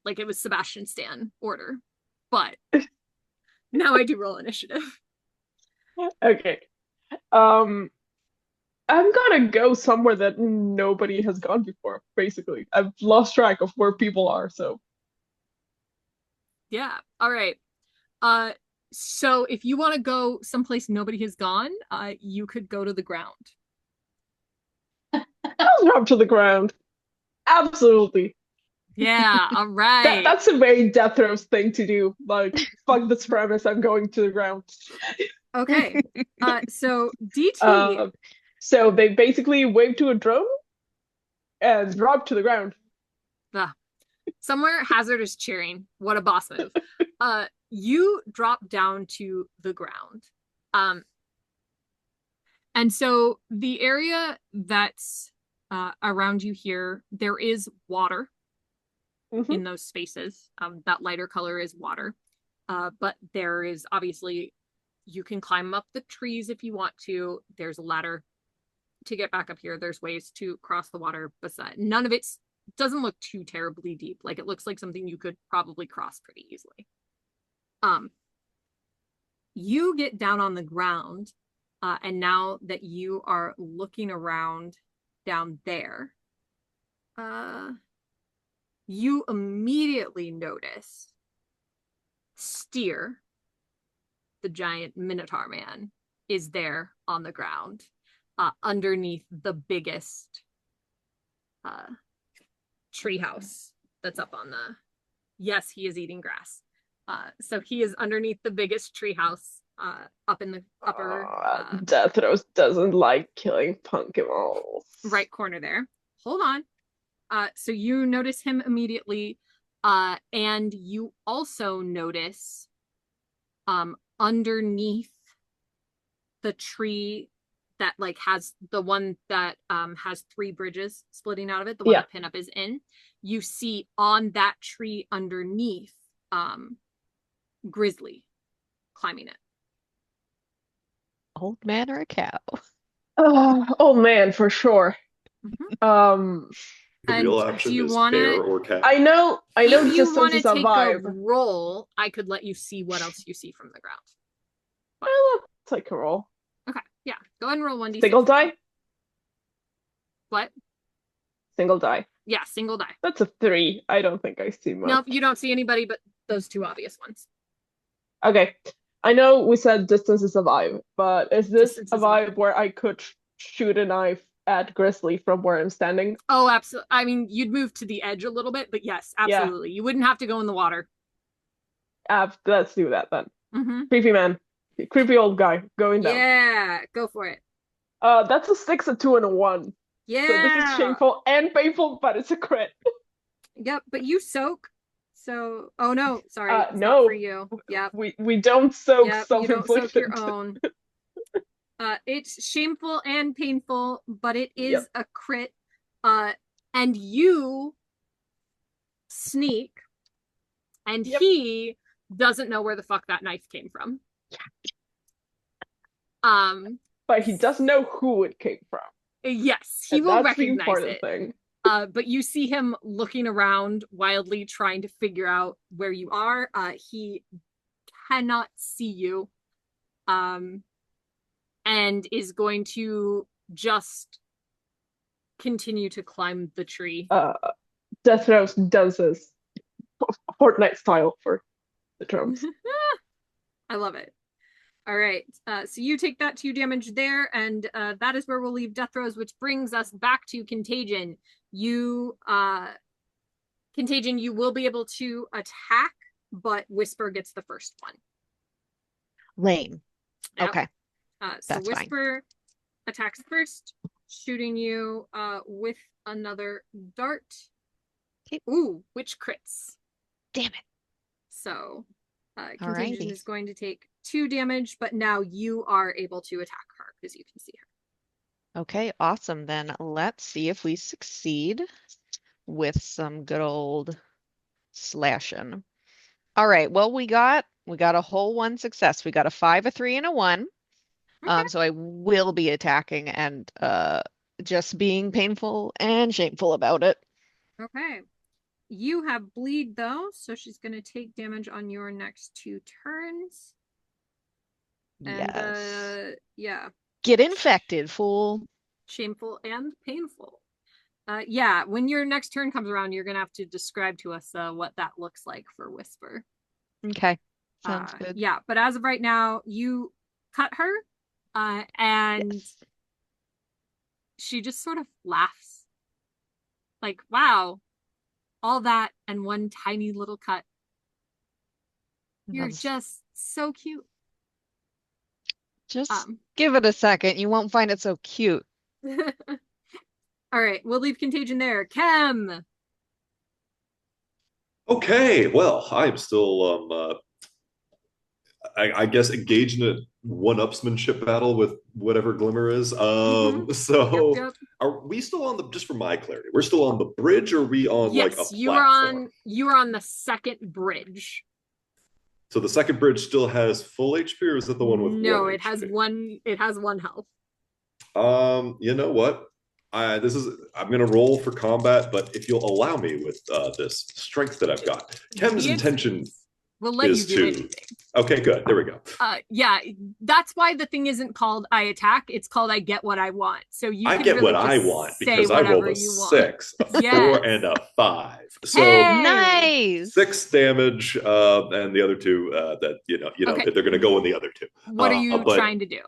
Speaker 1: It was Sebastian Stan order. But now I do roll initiative.
Speaker 6: Okay. I'm gonna go somewhere that nobody has gone before, basically. I've lost track of where people are, so.
Speaker 1: Yeah. All right. So if you want to go someplace nobody has gone, you could go to the ground.
Speaker 6: I'll drop to the ground. Absolutely.
Speaker 1: Yeah, all right.
Speaker 6: That's a very Death Throws thing to do. Fuck this premise, I'm going to the ground.
Speaker 1: Okay. So DT.
Speaker 6: So they basically wave to a drone and drop to the ground.
Speaker 1: Somewhere Hazard is cheering. What a boss move. You drop down to the ground. And so the area that's around you here, there is water in those spaces. That lighter color is water. But there is obviously, you can climb up the trees if you want to. There's a ladder to get back up here. There's ways to cross the water, but none of it doesn't look too terribly deep. It looks like something you could probably cross pretty easily. You get down on the ground, and now that you are looking around down there, you immediately notice Steer, the giant Minotaur man, is there on the ground, underneath the biggest treehouse that's up on the. Yes, he is eating grass. So he is underneath the biggest treehouse up in the upper
Speaker 6: Deathros doesn't like killing Pokemon.
Speaker 1: right corner there. Hold on. So you notice him immediately, and you also notice underneath the tree that like has the one that has 3 bridges splitting out of it, the one that PinUp is in. You see on that tree underneath Grizzly climbing it.
Speaker 2: Old man or a cow?
Speaker 6: Oh man, for sure.
Speaker 1: Mm-hmm.
Speaker 3: The real option is bear or cat.
Speaker 6: I know
Speaker 1: if you
Speaker 6: distance
Speaker 1: want to
Speaker 6: is a
Speaker 1: take
Speaker 6: vibe.
Speaker 1: a roll, I could let you see what else you see from the ground.
Speaker 6: Well, let's take a roll.
Speaker 1: Okay, yeah. Go ahead and roll 1d6.
Speaker 6: Single die?
Speaker 1: What?
Speaker 6: Single die.
Speaker 1: Yeah, single die.
Speaker 6: That's a 3. I don't think I see much.
Speaker 1: Nope, you don't see anybody but those 2 obvious ones.
Speaker 6: Okay. I know we said distance is a vibe, but is this a vibe where I could shoot a knife at Grizzly from where I'm standing?
Speaker 1: Oh, absolutely. I mean, you'd move to the edge a little bit, but yes, absolutely. You wouldn't have to go in the water.
Speaker 6: Let's do that then.
Speaker 1: Mm-hmm.
Speaker 6: Creepy man. Creepy old guy going down.
Speaker 1: Yeah, go for it.
Speaker 6: That's a 6, a 2, and a 1.
Speaker 1: Yeah.
Speaker 6: So this is shameful and painful, but it's a crit.
Speaker 1: Yep, but you soak. So, oh no, sorry. It's
Speaker 6: no.
Speaker 1: not for you. Yep.
Speaker 6: We don't soak
Speaker 1: You don't soak your
Speaker 6: self-inflicted.
Speaker 1: own. It's shameful and painful, but it is a crit. And you sneak, and he doesn't know where the fuck that knife came from.
Speaker 6: But he does know who it came from.
Speaker 1: Yes, he
Speaker 6: And
Speaker 1: will
Speaker 6: that's the
Speaker 1: recognize
Speaker 6: important
Speaker 1: it.
Speaker 6: thing.
Speaker 1: But you see him looking around wildly, trying to figure out where you are. He cannot see you, and is going to just continue to climb the tree.
Speaker 6: Deathros does this Fortnite style for the drums.
Speaker 1: I love it. All right, so you take that 2 damage there, and that is where we'll leave Deathros, which brings us back to Contagion. Contagion, you will be able to attack, but Whisper gets the first one.
Speaker 2: Lame.
Speaker 1: Yep.
Speaker 2: Okay.
Speaker 1: So
Speaker 2: That's
Speaker 1: Whisper attacks first, shooting you with another dart.
Speaker 2: Okay.
Speaker 1: Ooh, which crits.
Speaker 2: Damn it.
Speaker 1: So Contagion
Speaker 2: Alrighty.
Speaker 1: is going to take 2 damage, but now you are able to attack her because you can see her.
Speaker 2: Okay, awesome. Then let's see if we succeed with some good old slashing. All right, well, we got a whole 1 success. We got a 5, a 3, and a 1.
Speaker 1: Okay.
Speaker 2: So I will be attacking and just being painful and shameful about it.
Speaker 1: Okay. You have bleed though, so she's going to take damage on your next 2 turns. And
Speaker 2: Yes. Get infected, fool.
Speaker 1: Shameful and painful. Yeah, when your next turn comes around, you're going to have to describe to us what that looks like for Whisper.
Speaker 2: Okay. Sounds good.
Speaker 1: Yeah, but as of right now, you cut her, and she just sort of laughs. Like, wow, all that and 1 tiny little cut. You're just so cute.
Speaker 2: Just give it a second. You won't find it so cute.
Speaker 1: All right, we'll leave Contagion there. Chem.
Speaker 3: Okay, well, I'm still I guess engaged in a one-upsmanship battle with whatever Glimmer is. So
Speaker 1: Yep.
Speaker 3: are we still on the, just for my clarity, we're still on the bridge, or are we on like a platform?
Speaker 1: You are on the second bridge.
Speaker 3: So the second bridge still has full HP, or is that the one with
Speaker 1: No,
Speaker 3: one
Speaker 1: it
Speaker 3: HP?
Speaker 1: has 1 health.
Speaker 3: You know what? I'm gonna roll for combat, but if you'll allow me with this strength that I've got, Chem's intention
Speaker 1: We'll let you
Speaker 3: is
Speaker 1: do
Speaker 3: to.
Speaker 1: anything.
Speaker 3: Okay, good. There we go.
Speaker 1: Yeah, that's why the thing isn't called I attack. It's called I get what I want. So you.
Speaker 3: I
Speaker 1: can
Speaker 3: get
Speaker 1: really
Speaker 3: what I
Speaker 1: just
Speaker 3: want
Speaker 1: say
Speaker 3: because I rolled
Speaker 1: whatever
Speaker 3: a
Speaker 1: you want.
Speaker 3: 6, a 4,
Speaker 1: Yes.
Speaker 3: and a 5. So
Speaker 1: Hey!
Speaker 2: Nice.
Speaker 3: 6 damage, and the other 2 that
Speaker 1: Okay.
Speaker 3: they're going to go in the other 2.
Speaker 1: What are you
Speaker 3: but
Speaker 1: trying to do?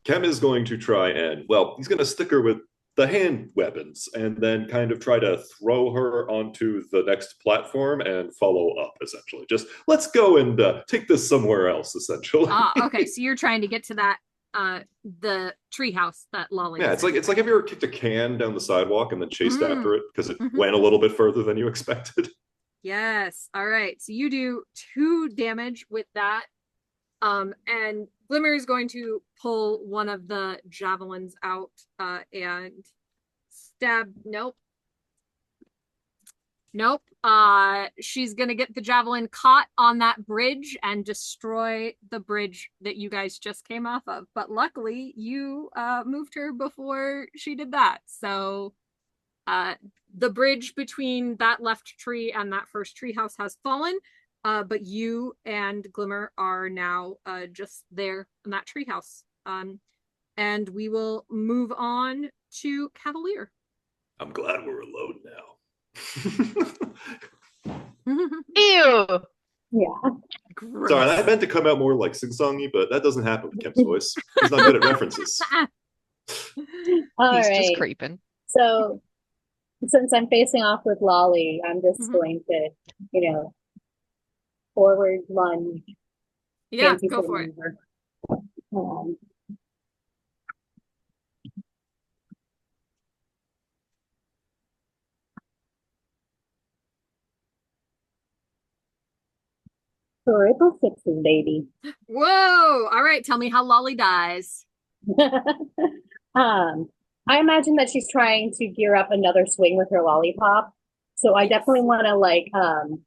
Speaker 3: Chem is going to try and, well, he's going to stick her with the hand weapons and then kind of try to throw her onto the next platform and follow up, essentially. Just let's go and take this somewhere else, essentially.
Speaker 1: Okay, so you're trying to get to that the treehouse that Lolly.
Speaker 3: Yeah, it's like have you ever kicked a can down the sidewalk and then chased after it because it went a little bit further than you expected?
Speaker 1: Yes. All right. So you do 2 damage with that. And Glimmer is going to pull one of the javelins out and stab. Nope. She's gonna get the javelin caught on that bridge and destroy the bridge that you guys just came off of. But luckily, you moved her before she did that. So the bridge between that left tree and that first treehouse has fallen. But you and Glimmer are now just there in that treehouse. And we will move on to Cavalier.
Speaker 3: I'm glad we're alone now.
Speaker 7: Ew.
Speaker 5: Yeah.
Speaker 1: Gross.
Speaker 3: Sorry, I meant to come out more like sing-songy, but that doesn't happen with Chem's voice. He's not good at references.
Speaker 5: All
Speaker 2: He's
Speaker 5: right.
Speaker 2: just creeping.
Speaker 5: So since I'm facing off with Lolly, I'm just going to, forward lunge.
Speaker 1: Yeah,
Speaker 5: fancy
Speaker 1: go for it.
Speaker 5: maneuver. Triple sixes, baby.
Speaker 1: Whoa! All right, tell me how Lolly dies.
Speaker 5: I imagine that she's trying to gear up another swing with her lollipop. So I definitely want to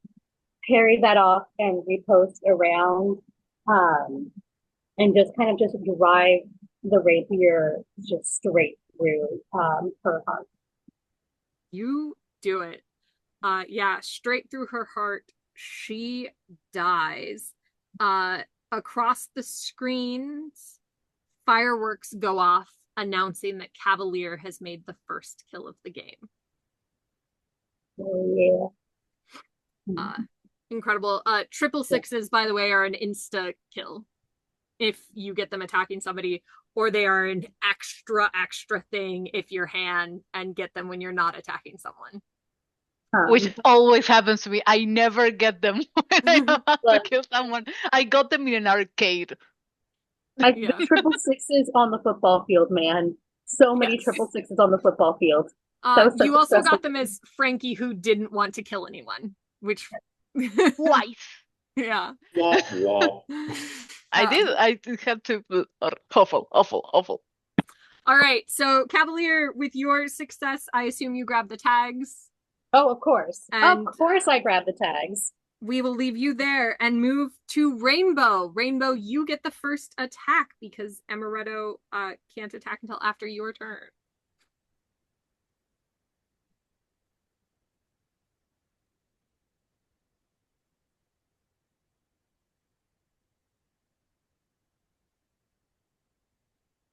Speaker 5: parry that off and repost around, and just kind of just drive the rapier just straight through her heart.
Speaker 1: You do it. Yeah, straight through her heart. She dies. Across the screens, fireworks go off, announcing that Cavalier has made the first kill of the game.
Speaker 5: Oh, yeah.
Speaker 1: Incredible. Triple sixes, by the way, are an insta kill if you get them attacking somebody, or they are an extra thing if you're hand and get them when you're not attacking someone.
Speaker 4: Which always happens to me. I never get them when I have to kill someone. I got them in an arcade.
Speaker 1: Yeah.
Speaker 5: Triple sixes on the football field, man. So many triple sixes on the football field.
Speaker 1: You also got them as Frankie, who didn't want to kill anyone, which
Speaker 4: Twice.
Speaker 1: Yeah.
Speaker 3: Wah, wah.
Speaker 4: I did have to. Awful.
Speaker 1: All right, so Cavalier, with your success, I assume you grab the tags.
Speaker 5: Oh, of course.
Speaker 1: And
Speaker 5: of course I grab the tags.
Speaker 1: We will leave you there and move to Rainbow. Rainbow, you get the first attack because Amaretto can't attack until after your turn.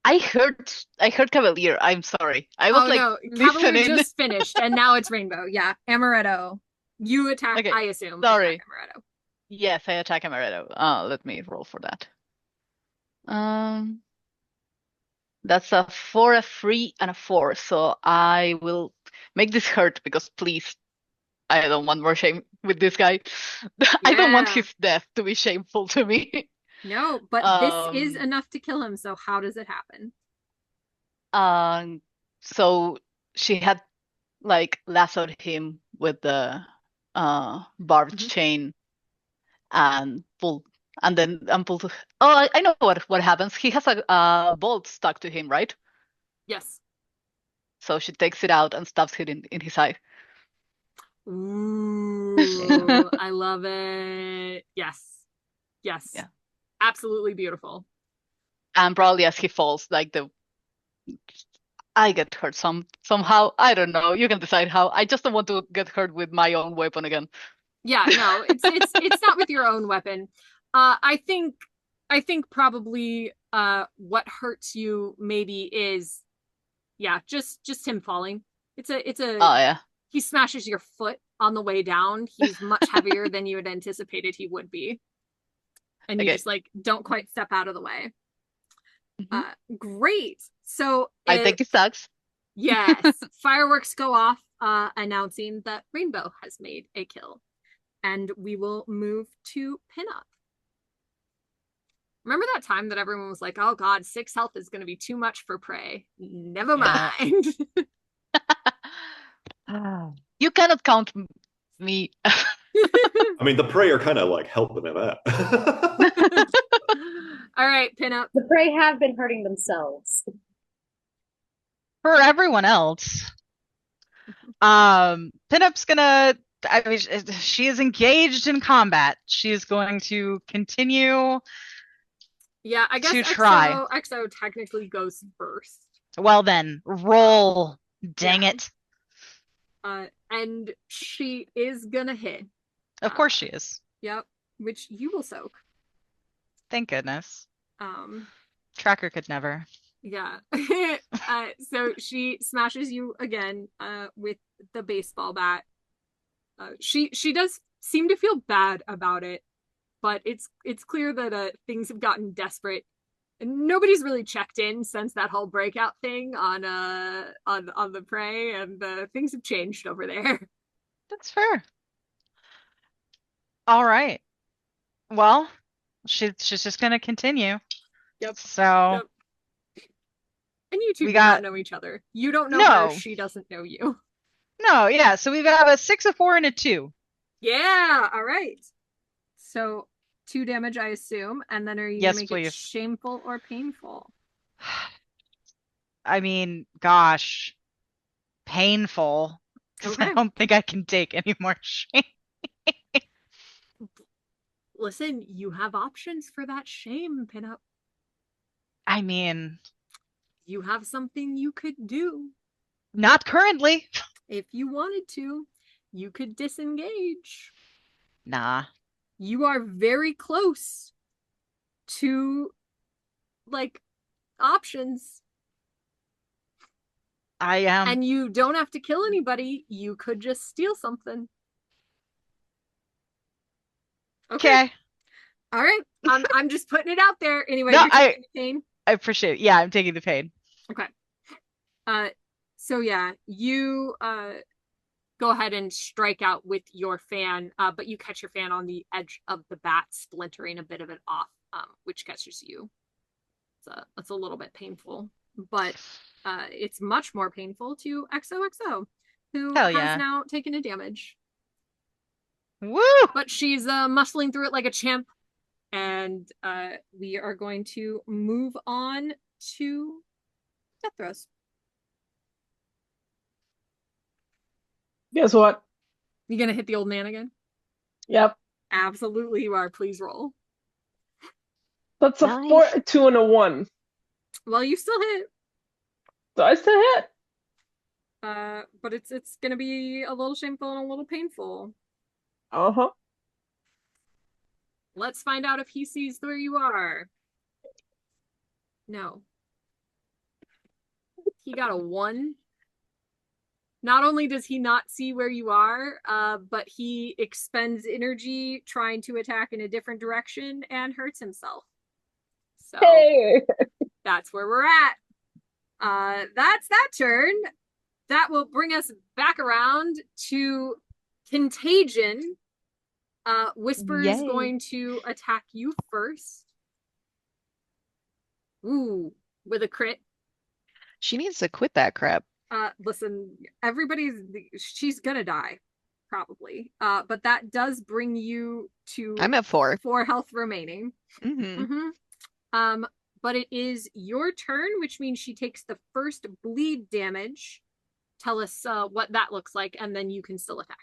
Speaker 4: I heard Cavalier. I'm sorry. I was
Speaker 1: no, Cavalier
Speaker 4: listening.
Speaker 1: just finished and now it's Rainbow. Yeah, Amaretto. You attack,
Speaker 4: Okay,
Speaker 1: I assume.
Speaker 4: sorry.
Speaker 1: Attack Amaretto.
Speaker 4: Yes, I attack Amaretto. Let me roll for that. That's a 4, a 3, and a 4. So I will make this hurt because please, I don't want more shame with this guy. I don't want his death to be shameful to me.
Speaker 1: No, but this is enough to kill him. So how does it happen?
Speaker 4: So she had lassoed him with the barbed chain and pulled. And then pulled. Oh, I know what happens. He has a bolt stuck to him, right?
Speaker 1: Yes.
Speaker 4: So she takes it out and stabs it in his eye.
Speaker 1: Ooh, I love it. Yes. Yeah. Absolutely beautiful.
Speaker 4: And probably as he falls, I get hurt somehow. I don't know. You can decide how. I just don't want to get hurt with my own weapon again.
Speaker 1: Yeah, no, it's not with your own weapon. I think probably what hurts you maybe is just him falling. It's a
Speaker 4: Oh yeah.
Speaker 1: He smashes your foot on the way down. He's much heavier than you had anticipated he would be. And you just don't quite step out of the way. Great. So
Speaker 4: I think it sucks.
Speaker 1: Yes, fireworks go off, announcing that Rainbow has made a kill. And we will move to PinUp. Remember that time that everyone was like, oh God, 6 health is going to be too much for Prey? Never
Speaker 7: Yeah.
Speaker 1: mind.
Speaker 7: You cannot count me.
Speaker 3: I mean, the Prey are kind of like helping him out.
Speaker 1: All right, PinUp.
Speaker 5: The prey have been hurting themselves.
Speaker 7: For everyone else, Pinup's gonna. I mean, she is engaged in combat. She is going to continue.
Speaker 1: Yeah, I guess
Speaker 7: To try.
Speaker 1: XO technically goes first.
Speaker 7: Well, then roll. Dang
Speaker 1: Yeah.
Speaker 7: it!
Speaker 1: And she is gonna hit.
Speaker 7: Of course she is.
Speaker 1: Yep, which you will soak.
Speaker 7: Thank goodness.
Speaker 1: Um,
Speaker 7: Tracker could never.
Speaker 1: yeah. So she smashes you again with the baseball bat. She does seem to feel bad about it, but it's clear that things have gotten desperate. And nobody's really checked in since that whole breakout thing on the Prey, and things have changed over there.
Speaker 7: That's fair. All right. Well, she's just gonna continue.
Speaker 1: Yep.
Speaker 7: So
Speaker 1: Yep. And you two
Speaker 7: We
Speaker 1: do not
Speaker 7: got-
Speaker 1: know each other. You don't know
Speaker 7: No.
Speaker 1: her, she doesn't know you.
Speaker 7: no, yeah. So we've got a 6, a 4, and a 2.
Speaker 1: Yeah, all right. So 2 damage, I assume, and then are you
Speaker 7: Yes,
Speaker 1: gonna make
Speaker 7: please.
Speaker 1: it shameful or painful?
Speaker 7: I mean, gosh, painful. 'Cause I
Speaker 1: Okay.
Speaker 7: don't think I can take any more shame.
Speaker 1: Listen, you have options for that shame, PinUp.
Speaker 7: I mean,
Speaker 1: You have something you could do.
Speaker 7: not currently.
Speaker 1: If you wanted to, you could disengage.
Speaker 7: Nah.
Speaker 1: You are very close to, like, options.
Speaker 7: I am.
Speaker 1: And you don't have to kill anybody. You could just steal something.
Speaker 7: Okay.
Speaker 1: All right. I'm just putting it out there. Anyway,
Speaker 7: No,
Speaker 1: you're taking the pain.
Speaker 7: I appreciate it. Yeah, I'm taking the pain.
Speaker 1: Okay. So yeah, you go ahead and strike out with your fan, but you catch your fan on the edge of the bat, splintering a bit of it off, which catches you. It's a little bit painful, but it's much more painful to XOXO, who
Speaker 7: Hell
Speaker 1: has
Speaker 7: yeah.
Speaker 1: now taken a damage.
Speaker 7: Woo!
Speaker 1: But she's muscling through it like a champ, and we are going to move on to death throws.
Speaker 6: Guess what?
Speaker 1: You gonna hit the old man again?
Speaker 6: Yep.
Speaker 1: Absolutely, you are. Please roll.
Speaker 6: That's a
Speaker 2: Nice.
Speaker 6: 4, a 2, and a 1.
Speaker 1: Well, you still hit,
Speaker 6: So I still hit.
Speaker 1: but it's gonna be a little shameful and a little painful.
Speaker 6: Uh-huh.
Speaker 1: Let's find out if he sees where you are. No. He got a 1. Not only does he not see where you are, but he expends energy trying to attack in a different direction and hurts himself. So
Speaker 6: Hey!
Speaker 1: that's where we're at. That's that turn. That will bring us back around to Contagion. Whisper is
Speaker 2: Yay.
Speaker 1: going to attack you first. Ooh, with a crit.
Speaker 2: She needs to quit that crap.
Speaker 1: Listen, she's gonna die, probably. But that does bring you to
Speaker 2: I'm at 4.
Speaker 1: 4 health remaining.
Speaker 2: Mm-hmm.
Speaker 1: But it is your turn, which means she takes the first bleed damage. Tell us what that looks like, and then you can still attack.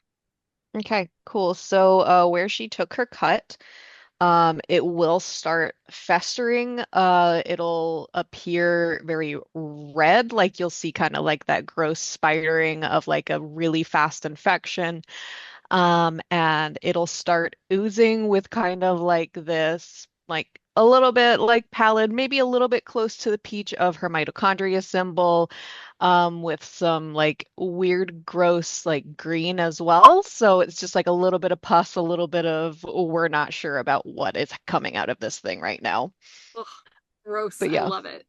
Speaker 2: Okay, cool. So where she took her cut, it will start festering. It'll appear very red, like you'll see kind of like that gross spidering of like a really fast infection. And it'll start oozing with kind of like this, like a little bit like pallid, maybe a little bit close to the peach of her mitochondria symbol, with some like weird, gross, like green as well. So it's just like a little bit of pus, a little bit of we're not sure about what is coming out of this thing right now.
Speaker 1: Ugh, gross.
Speaker 2: But yeah.
Speaker 1: I love it.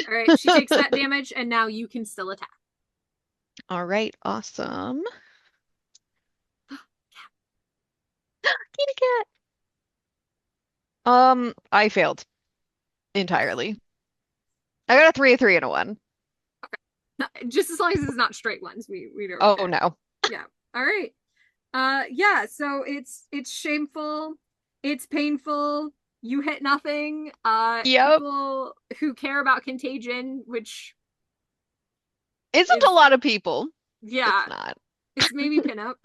Speaker 1: All right, she takes that damage, and now you can still attack.
Speaker 2: All right, awesome. Kitty cat. I failed entirely. I got a 3, a 3, and a 1.
Speaker 1: Just as long as it's not straight ones, we don't
Speaker 2: Oh
Speaker 1: care.
Speaker 2: no.
Speaker 1: Yeah. All right. Yeah, so it's shameful, it's painful, you hit nothing.
Speaker 2: Yep.
Speaker 1: People who care about Contagion, which
Speaker 2: Isn't
Speaker 1: is,
Speaker 2: a lot of people.
Speaker 1: yeah,
Speaker 2: It's not.
Speaker 1: it's maybe PinUp.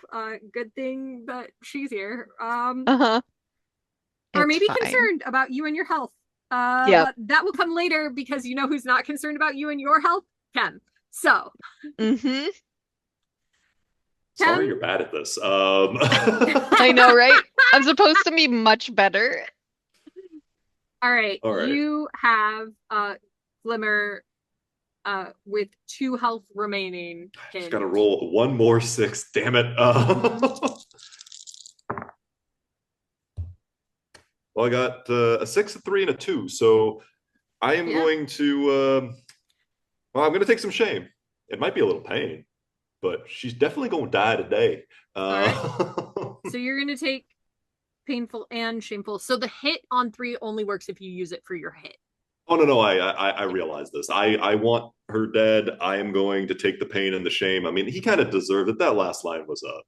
Speaker 1: Good thing that she's here.
Speaker 2: Uh-huh.
Speaker 1: Are
Speaker 2: It's
Speaker 1: maybe
Speaker 2: fine.
Speaker 1: concerned about you and your health.
Speaker 2: Yep.
Speaker 1: But that will come later because you know who's not concerned about you and your health? Chem. So,
Speaker 2: Mm-hmm.
Speaker 3: Sorry,
Speaker 1: Chem,
Speaker 3: you're bad at this.
Speaker 2: I know, right? I'm supposed to be much better.
Speaker 1: all right.
Speaker 3: All right.
Speaker 1: You have Glimmer with 2 health remaining.
Speaker 3: Just gotta roll one more 6. Damn it. Well, I got a 6, a 3, and a 2. So I am going to. Well, I'm going to take some shame. It might be a little pain, but she's definitely going to die today.
Speaker 1: So you're going to take painful and shameful. So the hit on 3 only works if you use it for your hit.
Speaker 3: Oh no, I realize this. I want her dead. I am going to take the pain and the shame. I mean, he kind of deserved it. That last line was a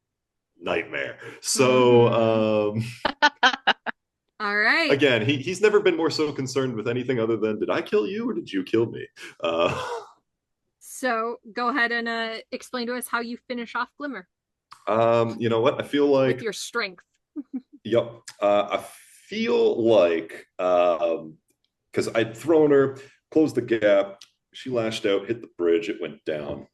Speaker 3: nightmare. So
Speaker 1: all right.
Speaker 3: Again, he's never been more so concerned with anything other than, did I kill you or did you kill me?
Speaker 1: So go ahead and explain to us how you finish off Glimmer.
Speaker 3: You know what? I feel like
Speaker 1: with your strength.
Speaker 3: Yep. I feel like because I'd thrown her, closed the gap, she lashed out, hit the bridge, it went down.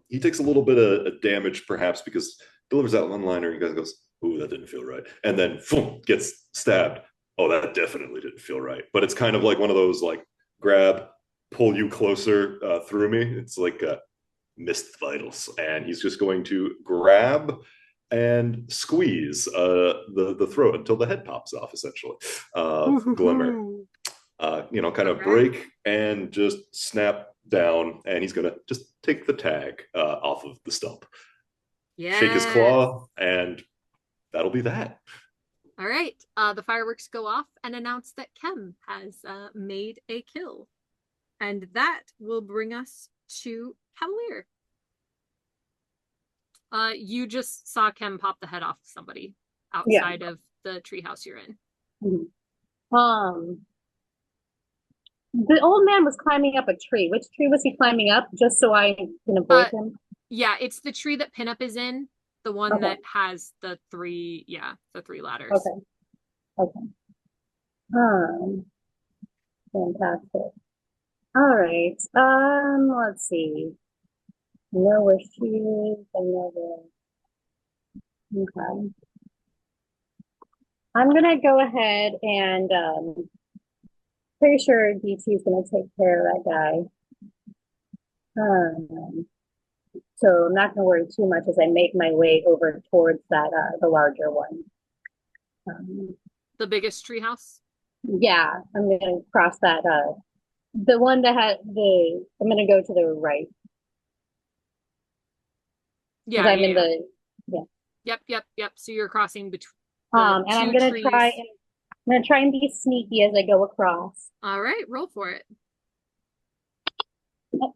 Speaker 3: He takes a little bit of damage, perhaps, because delivers that one-liner and he goes, ooh, that didn't feel right. And then boom, gets stabbed. Oh, that definitely didn't feel right. But it's kind of like one of those like grab, pull you closer through me. It's like missed vitals. And he's just going to grab and squeeze the throat until the head pops off, essentially. Glimmer. Kind of break and just snap down. And he's going to just take the tag off of the stump. Yeah. Shake his claw and that'll be that.
Speaker 1: All right. The fireworks go off and announce that Chem has made a kill. And that will bring us to Cavalier. You just saw Chem pop the head off somebody outside of the treehouse you're in.
Speaker 5: Mm-hmm. The old man was climbing up a tree. Which tree was he climbing up? Just so I can avoid him?
Speaker 1: Yeah, it's the tree that PinUp is in. The one that has the 3 ladders.
Speaker 5: Okay. Fantastic. All right. Let's see. I know where she is. I know where. Okay. I'm gonna go ahead and pretty sure DT is gonna take care of that guy. So I'm not gonna worry too much as I make my way over towards that the larger one.
Speaker 1: The biggest treehouse?
Speaker 5: Yeah, I'm gonna cross that the one that had I'm gonna go to the right.
Speaker 1: Yeah.
Speaker 5: I'm in the
Speaker 1: Yep. So you're crossing between
Speaker 5: and I'm gonna try and be sneaky as I go across.
Speaker 1: All right, roll for it.
Speaker 5: That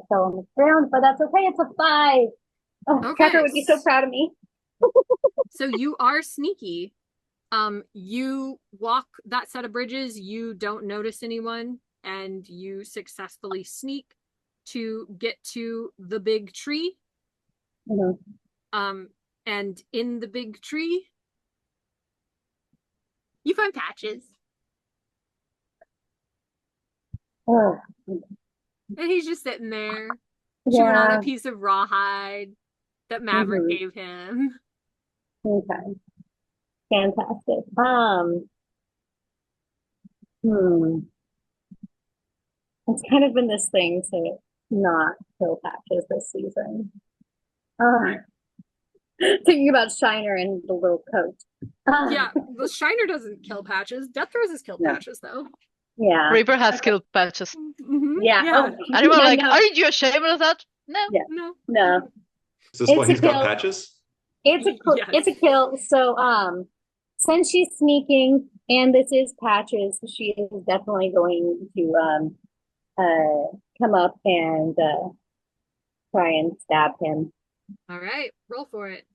Speaker 5: fell on the ground, but that's okay. It's a 5. Oh, Tucker would be so proud of me.
Speaker 1: So you are sneaky. You walk that set of bridges, you don't notice anyone, and you successfully sneak to get to the big tree.
Speaker 5: Mm-hmm.
Speaker 1: And in the big tree, you find Patches.
Speaker 5: Oh.
Speaker 1: And he's just sitting there, chewing on a piece of rawhide that Maverick gave him.
Speaker 5: Okay. Fantastic. It's kind of been this thing to not kill Patches this season. Thinking about Shiner and the little coat.
Speaker 1: Yeah, the Shiner doesn't kill Patches. Death Throes has killed Patches, though.
Speaker 5: Yeah.
Speaker 4: Reaper has killed Patches.
Speaker 5: Yeah.
Speaker 4: And we were like, aren't you ashamed of that?
Speaker 7: No.
Speaker 5: Yeah.
Speaker 1: No.
Speaker 5: No.
Speaker 3: Is this
Speaker 5: It's
Speaker 3: why
Speaker 5: a
Speaker 3: he's got
Speaker 5: kill.
Speaker 3: patches?
Speaker 5: It's a
Speaker 1: Yes.
Speaker 5: it's a kill. So since she's sneaking and this is Patches, she is definitely going to come up and try and stab him.
Speaker 1: All right, roll for it.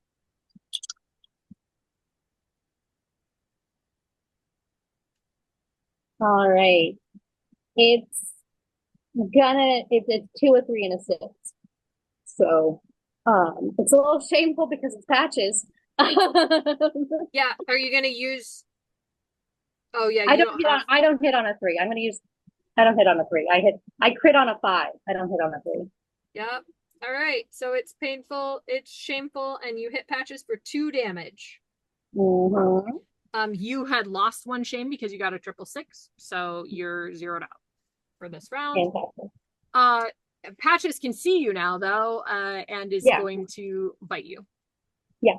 Speaker 5: All right. It's it's 2, a 3, and a 6. So it's a little shameful because it's Patches.
Speaker 1: Yeah, are you gonna use? Oh yeah, you don't have.
Speaker 5: I don't hit on a 3. I don't hit on a 3. I crit on a 5. I don't hit on a 3.
Speaker 1: Yep. All right, so it's painful, it's shameful, and you hit Patches for 2 damage.
Speaker 5: Mm-hmm.
Speaker 1: You had lost 1 shame because you got a 666, so you're zeroed out for this round.
Speaker 5: Fantastic.
Speaker 1: Patches can see you now though, and is going to bite you.
Speaker 5: Yeah.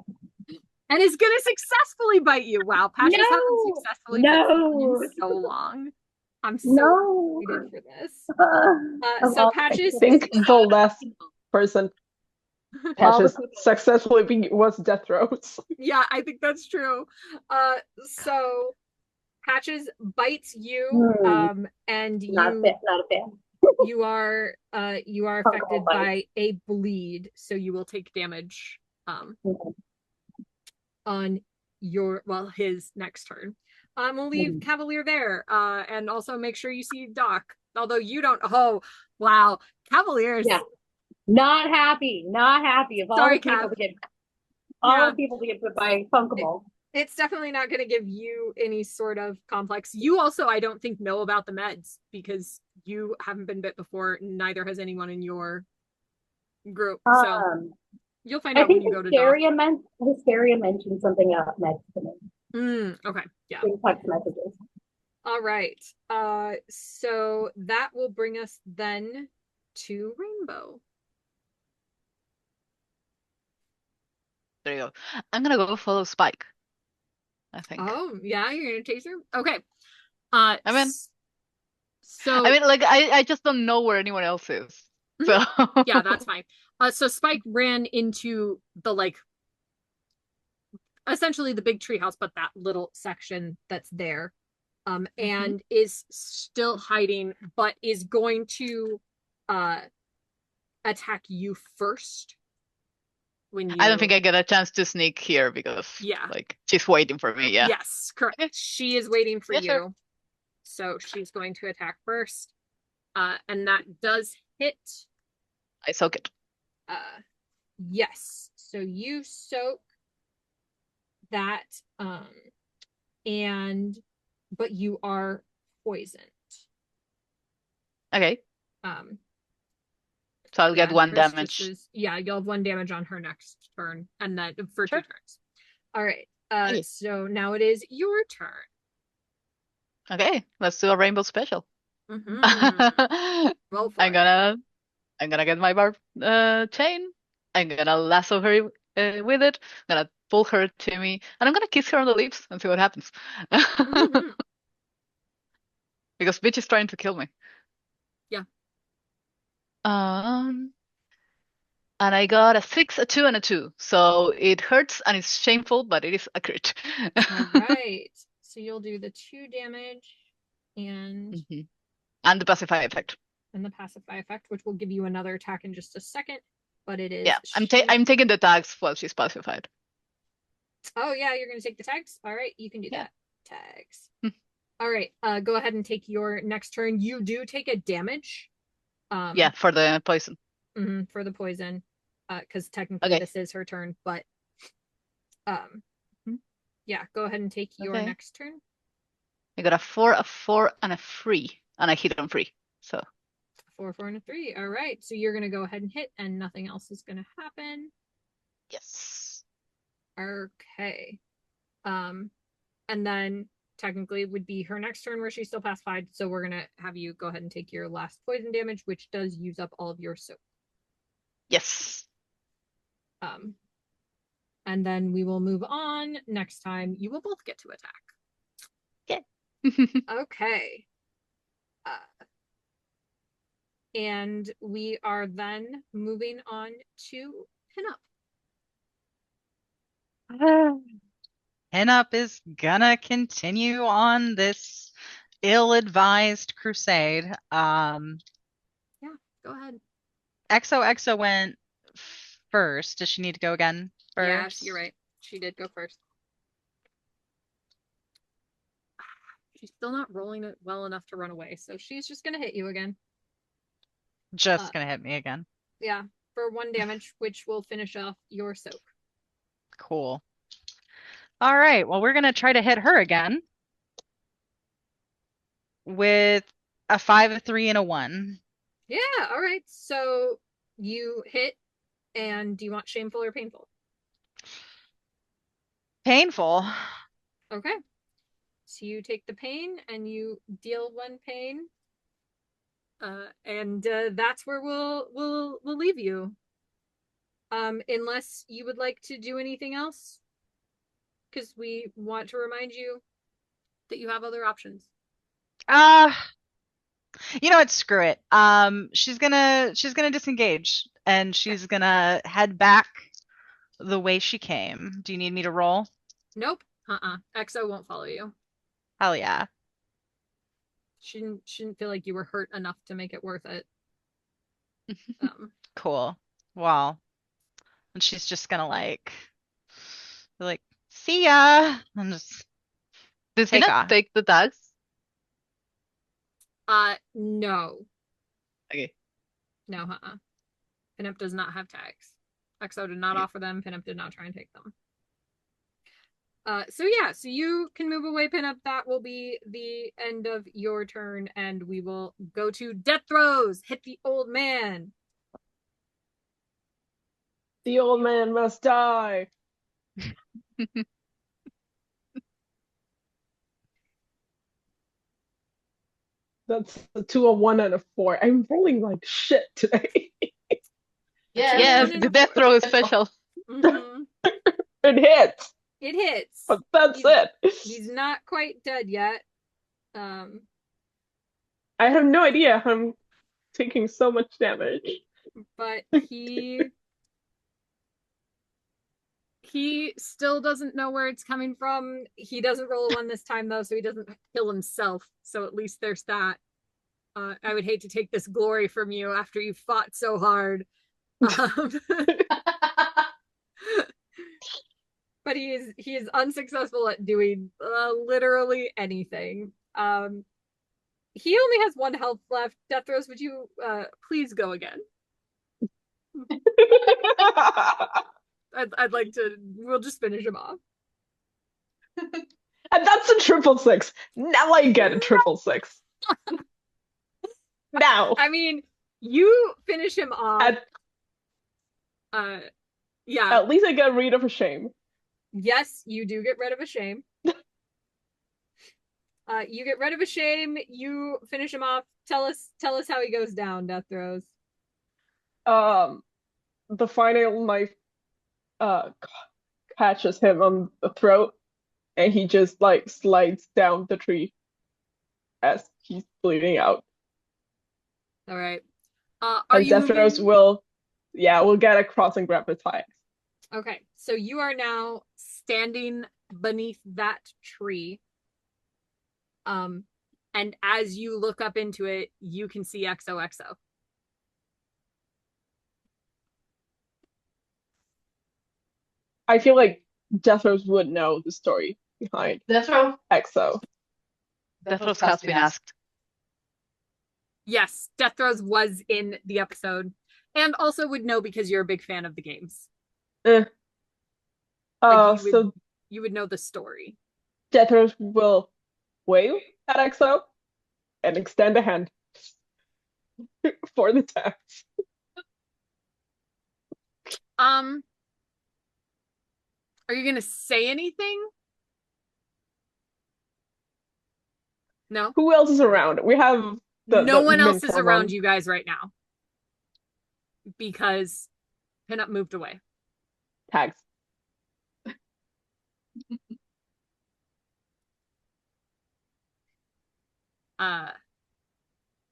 Speaker 1: And is gonna successfully bite you. Wow, Patches hasn't successfully bitten you in so long. I'm so excited for this. So Patches,
Speaker 6: I think the last person Patches successfully was death throws.
Speaker 1: Yeah, I think that's true. So Patches bites you, and
Speaker 5: not a fan.
Speaker 1: You are affected by a bleed, so you will take damage on his next turn. We'll leave Cavalier there, and also make sure you see Doc. Although you don't. Oh wow, Cavalier's
Speaker 5: not happy. Of all the people to get put by Funkable.
Speaker 1: It's definitely not going to give you any sort of complex. You also, I don't think, know about the meds because you haven't been bit before. Neither has anyone in your group. So you'll find out when you go to Doc.
Speaker 5: Hysteria mentioned something about meds to me.
Speaker 1: Okay. Yeah.
Speaker 5: In text messages.
Speaker 1: All right. So that will bring us then to Rainbow.
Speaker 7: There you go. I'm gonna go follow Spike, I think.
Speaker 1: Oh, yeah, you're gonna chase her? Okay.
Speaker 7: I mean, like I just don't know where anyone else is. So
Speaker 1: yeah, that's fine. So Spike ran into the essentially the big treehouse, but that little section that's there. And is still hiding, but is going to attack you first.
Speaker 7: I don't think I get a chance to sneak here because she's waiting for me. Yeah.
Speaker 1: Yes, correct. She is waiting for you. Sure. So she's going to attack first. And that does hit.
Speaker 7: I soak it.
Speaker 1: Yes. So you soak that but you are poisoned.
Speaker 7: Okay. So I'll get 1 damage.
Speaker 1: You'll have 1 damage on her next turn, and then for 2 turns. All right. So now it is your turn.
Speaker 7: Okay, let's do a rainbow special.
Speaker 1: Roll for
Speaker 7: I'm gonna get my barb chain. I'm gonna lasso her with it. I'm gonna pull her to me, and I'm gonna kiss her on the lips and see what happens. Because bitch is trying to kill me.
Speaker 1: Yeah.
Speaker 7: And I got a 6, a 2, and a 2. So it hurts and it's shameful, but it is a crit.
Speaker 1: All right. So you'll do the 2 damage and
Speaker 7: the pacify effect.
Speaker 1: And the pacify effect, which will give you another attack in just a second. But it is.
Speaker 7: Yeah, I'm taking the tags while she's pacified.
Speaker 1: Oh yeah, you're gonna take the tags. All right, you can do that. Tags. All right. Go ahead and take your next turn. You do take a damage.
Speaker 7: Yeah, for the poison.
Speaker 1: For the poison, because technically this is her turn, but yeah, go ahead and take your next turn.
Speaker 7: I got a 4, a 4, and a 3, and I hit on 3. So
Speaker 1: 4, 4, and a 3. All right, so you're gonna go ahead and hit, and nothing else is gonna happen.
Speaker 7: Yes.
Speaker 1: Okay. And then technically it would be her next turn where she's still pacified. So we're gonna have you go ahead and take your last poison damage, which does use up all of your soak.
Speaker 7: Yes.
Speaker 1: And then we will move on. Next time you will both get to attack.
Speaker 7: Okay.
Speaker 1: Okay. And we are then moving on to PinUp.
Speaker 7: PinUp is gonna continue on this ill-advised crusade.
Speaker 1: Yeah, go ahead.
Speaker 7: XOXO went first. Does she need to go again
Speaker 1: Yeah,
Speaker 7: first?
Speaker 1: you're right. She did go first. She's still not rolling it well enough to run away, so she's just gonna hit you again.
Speaker 7: Just gonna hit me again.
Speaker 1: Yeah, for 1 damage, which will finish off your soak.
Speaker 7: Cool. All right, well, we're gonna try to hit her again with a 5, a 3, and a 1.
Speaker 1: Yeah, all right. So you hit, and do you want shameful or painful?
Speaker 7: Painful.
Speaker 1: Okay. So you take the pain and you deal 1 pain. And that's where we'll leave you. Unless you would like to do anything else, because we want to remind you that you have other options.
Speaker 7: You know what? Screw it. She's gonna disengage and she's gonna head back the way she came. Do you need me to roll?
Speaker 1: Nope. Exo won't follow you.
Speaker 7: Hell yeah.
Speaker 1: Shouldn't feel like you were hurt enough to make it worth it.
Speaker 7: Cool. Well, and she's just gonna like see ya and just
Speaker 4: Does
Speaker 7: take
Speaker 4: PinUp
Speaker 7: off.
Speaker 4: take the tags?
Speaker 1: No.
Speaker 4: Okay.
Speaker 1: No, PinUp does not have tags. Exo did not offer them. PinUp did not try and take them. So yeah, so you can move away, PinUp. That will be the end of your turn, and we will go to death throes. Hit the old man.
Speaker 6: The old man must die. That's a 2, a 1, and a 4. I'm rolling like shit today.
Speaker 4: Yes, the death throw is special.
Speaker 1: Mm-hmm.
Speaker 6: It hits.
Speaker 1: It hits.
Speaker 6: But that's it.
Speaker 1: He's not quite dead yet.
Speaker 6: I have no idea how I'm taking so much damage.
Speaker 1: But he still doesn't know where it's coming from. He doesn't roll a 1 this time though, so he doesn't kill himself. So at least there's that. I would hate to take this glory from you after you fought so hard. But he is unsuccessful at doing literally anything. He only has 1 health left. Death throes, would you please go again? I'd like to. We'll just finish him off.
Speaker 6: And that's a 666. Now I get a 666. Now.
Speaker 1: I mean, you finish him off. Yeah.
Speaker 6: At least I get rid of a shame.
Speaker 1: Yes, you do get rid of a shame. You get rid of a shame. You finish him off. Tell us how he goes down. Death throes.
Speaker 6: The final knife catches him on the throat, and he just like slides down the tree as he's bleeding out.
Speaker 1: All right.
Speaker 6: And Death throes will get across and grab his axe.
Speaker 1: Okay, so you are now standing beneath that tree. And as you look up into it, you can see XOXO.
Speaker 6: I feel like Death throes would know the story behind
Speaker 4: Deathrow.
Speaker 6: EXO.
Speaker 4: Deathrow has been asked.
Speaker 1: Yes, Death throes was in the episode, and also would know because you're a big fan of the games.
Speaker 6: So
Speaker 1: you would know the story.
Speaker 6: Death throes will wave at EXO and extend a hand for the tax.
Speaker 1: Are you gonna say anything? No.
Speaker 6: Who else is around? We have
Speaker 1: no one else is around you guys right now because PinUp moved away.
Speaker 6: Tags.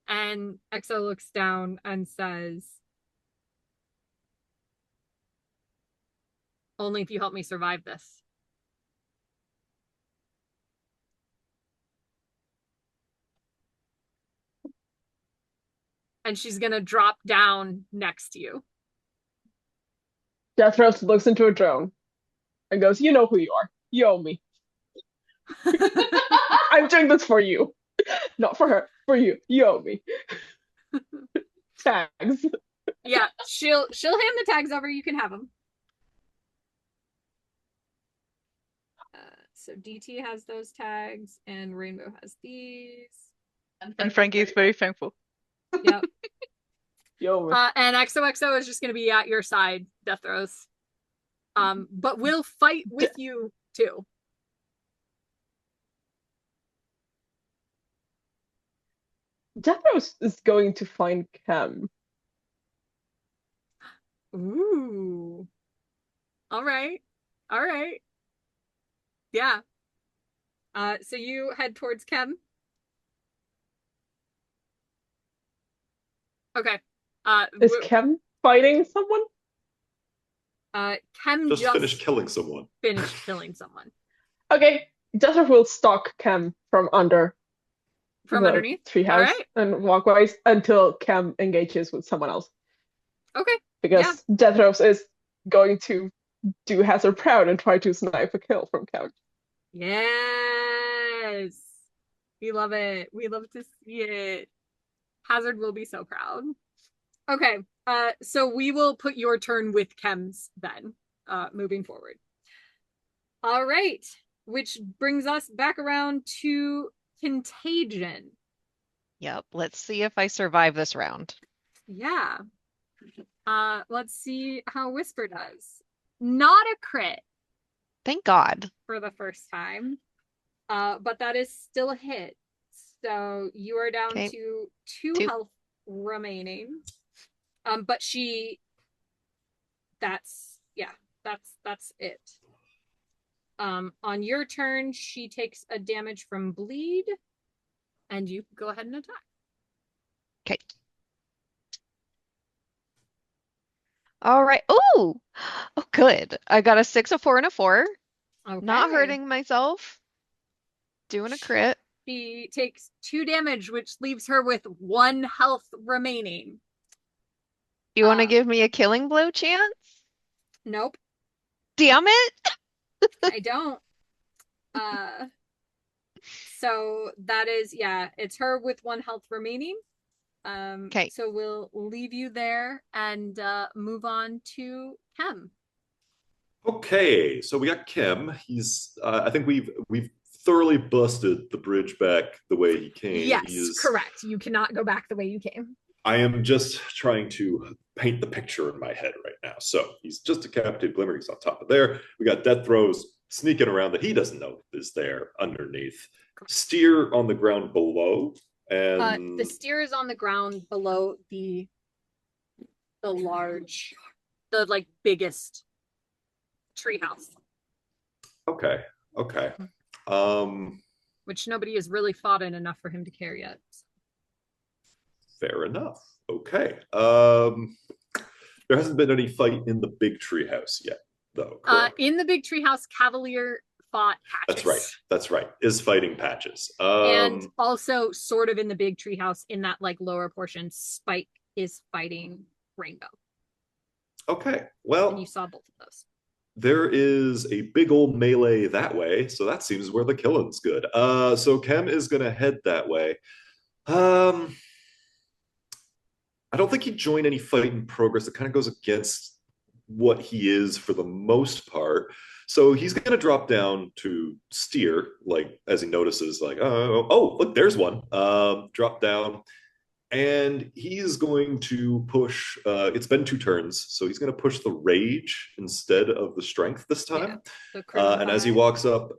Speaker 1: And Exo looks down and says, only if you help me survive this. And she's gonna drop down next to you.
Speaker 6: Deathrow looks into a drone and goes, "You know who you are. You owe me. I'm doing this for you, not for her. For you. You owe me." Tags.
Speaker 1: Yeah, she'll hand the tags over. You can have them. So DT has those tags, and Rainbow has these.
Speaker 4: And Frankie is very thankful.
Speaker 1: Yep.
Speaker 6: Yo.
Speaker 1: And XOXO is just going to be at your side, Deathrows. But we'll fight with you too.
Speaker 6: Deathrow is going to find Chem.
Speaker 1: Ooh. All right. Yeah. So you head towards Chem. Okay.
Speaker 6: Is Chem fighting someone?
Speaker 1: Chem
Speaker 3: just finished killing someone.
Speaker 1: Finished killing someone.
Speaker 6: Okay. Deathrow will stalk Chem from underneath treehouse,
Speaker 1: right.
Speaker 6: And walkways until Chem engages with someone else.
Speaker 1: Okay.
Speaker 6: Because Deathrow is going to do Hazard proud and try to snipe a kill from Chem.
Speaker 1: Yes. We love it. We love to see it. Hazard will be so proud. Okay. So we will put your turn with Chem's then, moving forward. All right. Which brings us back around to Contagion.
Speaker 2: Yep. Let's see if I survive this round.
Speaker 1: Yeah. Let's see how Whisper does. Not a crit.
Speaker 2: Thank God.
Speaker 1: For the first time. But that is still a hit. So you are down to two health remaining. But that's it. On your turn, she takes a damage from bleed, and you go ahead and attack.
Speaker 2: Okay. All right. Oh, good. I got a 6, a 4, and a 4.
Speaker 1: Okay.
Speaker 2: Not hurting myself. Doing a crit.
Speaker 1: She takes 2 damage, which leaves her with 1 health remaining.
Speaker 2: You want to give me a killing blow chance?
Speaker 1: Nope.
Speaker 2: Damn it.
Speaker 1: I don't. So that is, it's her with 1 health remaining. Okay. So we'll leave you there and move on to Chem.
Speaker 3: Okay, so we got Chem. He's I think we've thoroughly busted the bridge back the way he came.
Speaker 1: Yes, correct. You cannot go back the way you came.
Speaker 3: I am just trying to paint the picture in my head right now. So he's just decapitated Glimmer. He's on top of there. We got Deathrows sneaking around that he doesn't know is there underneath. Steer on the ground below. And
Speaker 1: the steer is on the ground below the biggest treehouse.
Speaker 3: Okay.
Speaker 1: Which nobody has really fought in enough for him to carry yet.
Speaker 3: Fair enough. Okay. There hasn't been any fight in the big treehouse yet, though.
Speaker 1: In the big treehouse, Cavalier fought Patches.
Speaker 3: That's right. Is fighting Patches.
Speaker 1: And also sort of in the big treehouse in that lower portion, Spike is fighting Rainbow.
Speaker 3: Okay. Well,
Speaker 1: and you saw both of those.
Speaker 3: There is a big old melee that way, so that seems where the killing's good. So Chem is gonna head that way. I don't think he'd join any fight in progress. It kind of goes against what he is for the most part. So he's going to drop down to steer, as he notices, oh, look, there's one. Drop down. And he's going to push, it's been 2 turns, so he's going to push the rage instead of the strength this time. Yeah, and as he walks up,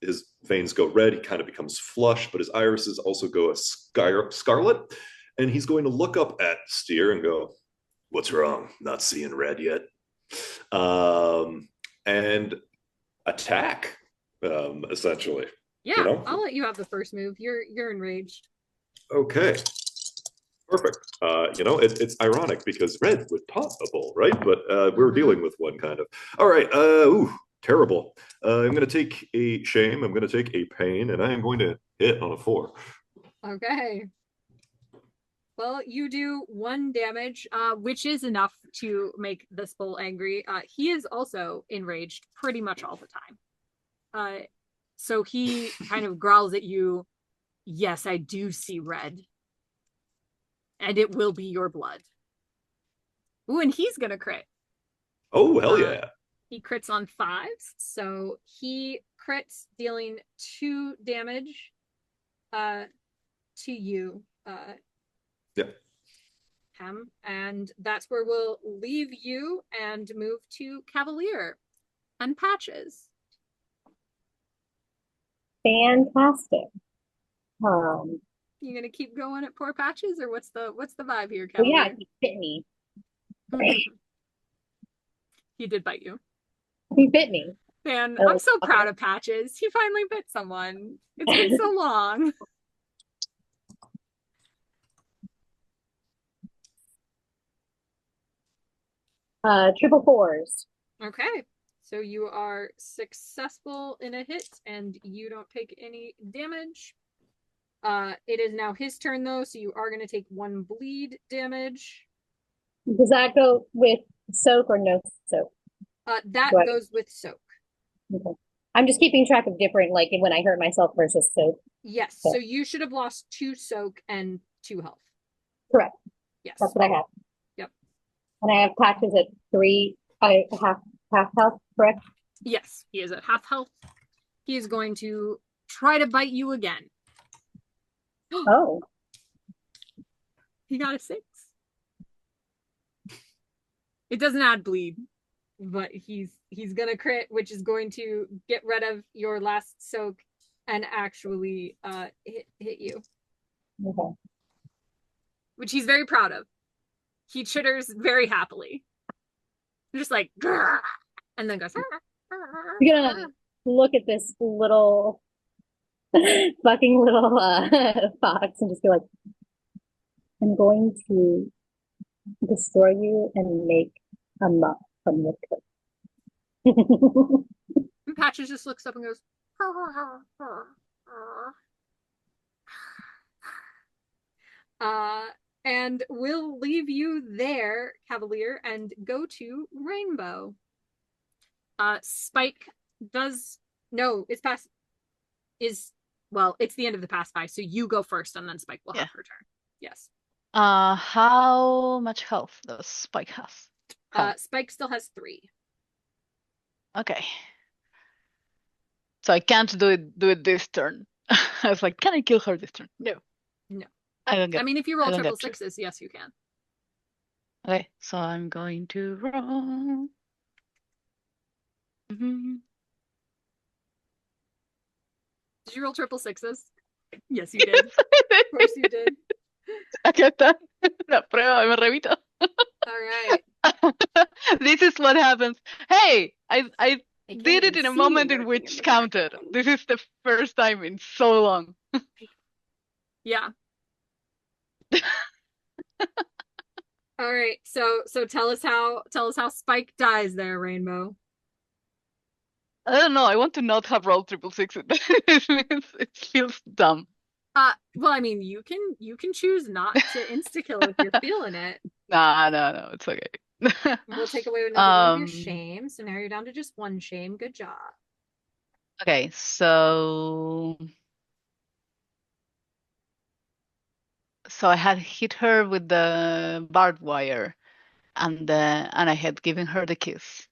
Speaker 3: his veins go red, he kind of becomes flush, but his irises also go a scarlet. And he's going to look up at Steer and go, "What's wrong? Not seeing red yet." And attack, essentially.
Speaker 1: Yeah, I'll let you have the first move. You're enraged.
Speaker 3: Okay. Perfect. It's ironic because red would pop a bull, right? But we're dealing with one kind of. All right. Terrible. I'm going to take a shame. I'm going to take a pain, and I am going to hit on a 4.
Speaker 1: Okay. Well, you do 1 damage, which is enough to make this bull angry. He is also enraged pretty much all the time. So he kind of growls at you. Yes, I do see red. And it will be your blood. Ooh, and he's gonna crit.
Speaker 3: Oh, hell yeah.
Speaker 1: He crits on 5s, so he crits, dealing 2 damage to you.
Speaker 3: Yep.
Speaker 1: Chem, and that's where we'll leave you and move to Cavalier and Patches.
Speaker 5: Fantastic.
Speaker 1: You gonna keep going at poor Patches, or what's the vibe here,
Speaker 5: Well,
Speaker 1: Cavalier?
Speaker 5: yeah, he bit me.
Speaker 1: He did bite you.
Speaker 5: He bit me.
Speaker 1: Man, I'm so proud of Patches. He finally bit someone. It's been so long.
Speaker 5: Triple 4s.
Speaker 1: Okay. So you are successful in a hit and you don't take any damage. It is now his turn though, so you are going to take 1 bleed damage.
Speaker 5: Does that go with soak or no soak?
Speaker 1: That goes with soak.
Speaker 5: Okay. I'm just keeping track of different, like when I hurt myself versus soak.
Speaker 1: Yes, so you should have lost 2 soak and 2 health.
Speaker 5: Correct.
Speaker 1: Yes.
Speaker 5: That's what I have.
Speaker 1: Yep.
Speaker 5: And I have Patches at 3, half health, correct?
Speaker 1: Yes, he is at half health. He is going to try to bite you again.
Speaker 5: Oh.
Speaker 1: He got a 6. It doesn't add bleed, but he's gonna crit, which is going to get rid of your last soak and actually hit you.
Speaker 5: Okay.
Speaker 1: Which he's very proud of. He chitters very happily. Just like, and then goes.
Speaker 5: You're gonna look at this little fucking little fox and just be like, I'm going to destroy you and make a muff from your coat.
Speaker 1: And Patches just looks up and goes. And we'll leave you there, Cavalier, and go to Rainbow. Spike does it's past it's the end of the past 5, so you go first and then Spike will have her turn. Yes.
Speaker 4: How much health does Spike have?
Speaker 1: Spike still has 3.
Speaker 4: Okay. So I can't do it this turn. I was like, can I kill her this turn? No. I don't get.
Speaker 1: I mean, if you roll triple 6s, yes, you can.
Speaker 4: Okay, so I'm going to roll.
Speaker 1: Did you roll triple 6s? Yes, you did. Of course you did.
Speaker 4: Aquí está. La prueba, me remito.
Speaker 1: All right.
Speaker 4: This is what happens. Hey, I did it in a moment in which counted. This is the first time in so long.
Speaker 1: Yeah. All right. So tell us how Spike dies there, Rainbow.
Speaker 4: I don't know. I want to not have rolled triple 6. It feels dumb.
Speaker 1: Well, I mean, you can choose not to insta kill if you're feeling it.
Speaker 4: No, it's okay.
Speaker 1: We'll take away another one of your shame. So now you're down to just 1 shame. Good job.
Speaker 4: Okay, so I had hit her with the barbed wire, and I had given her the kiss.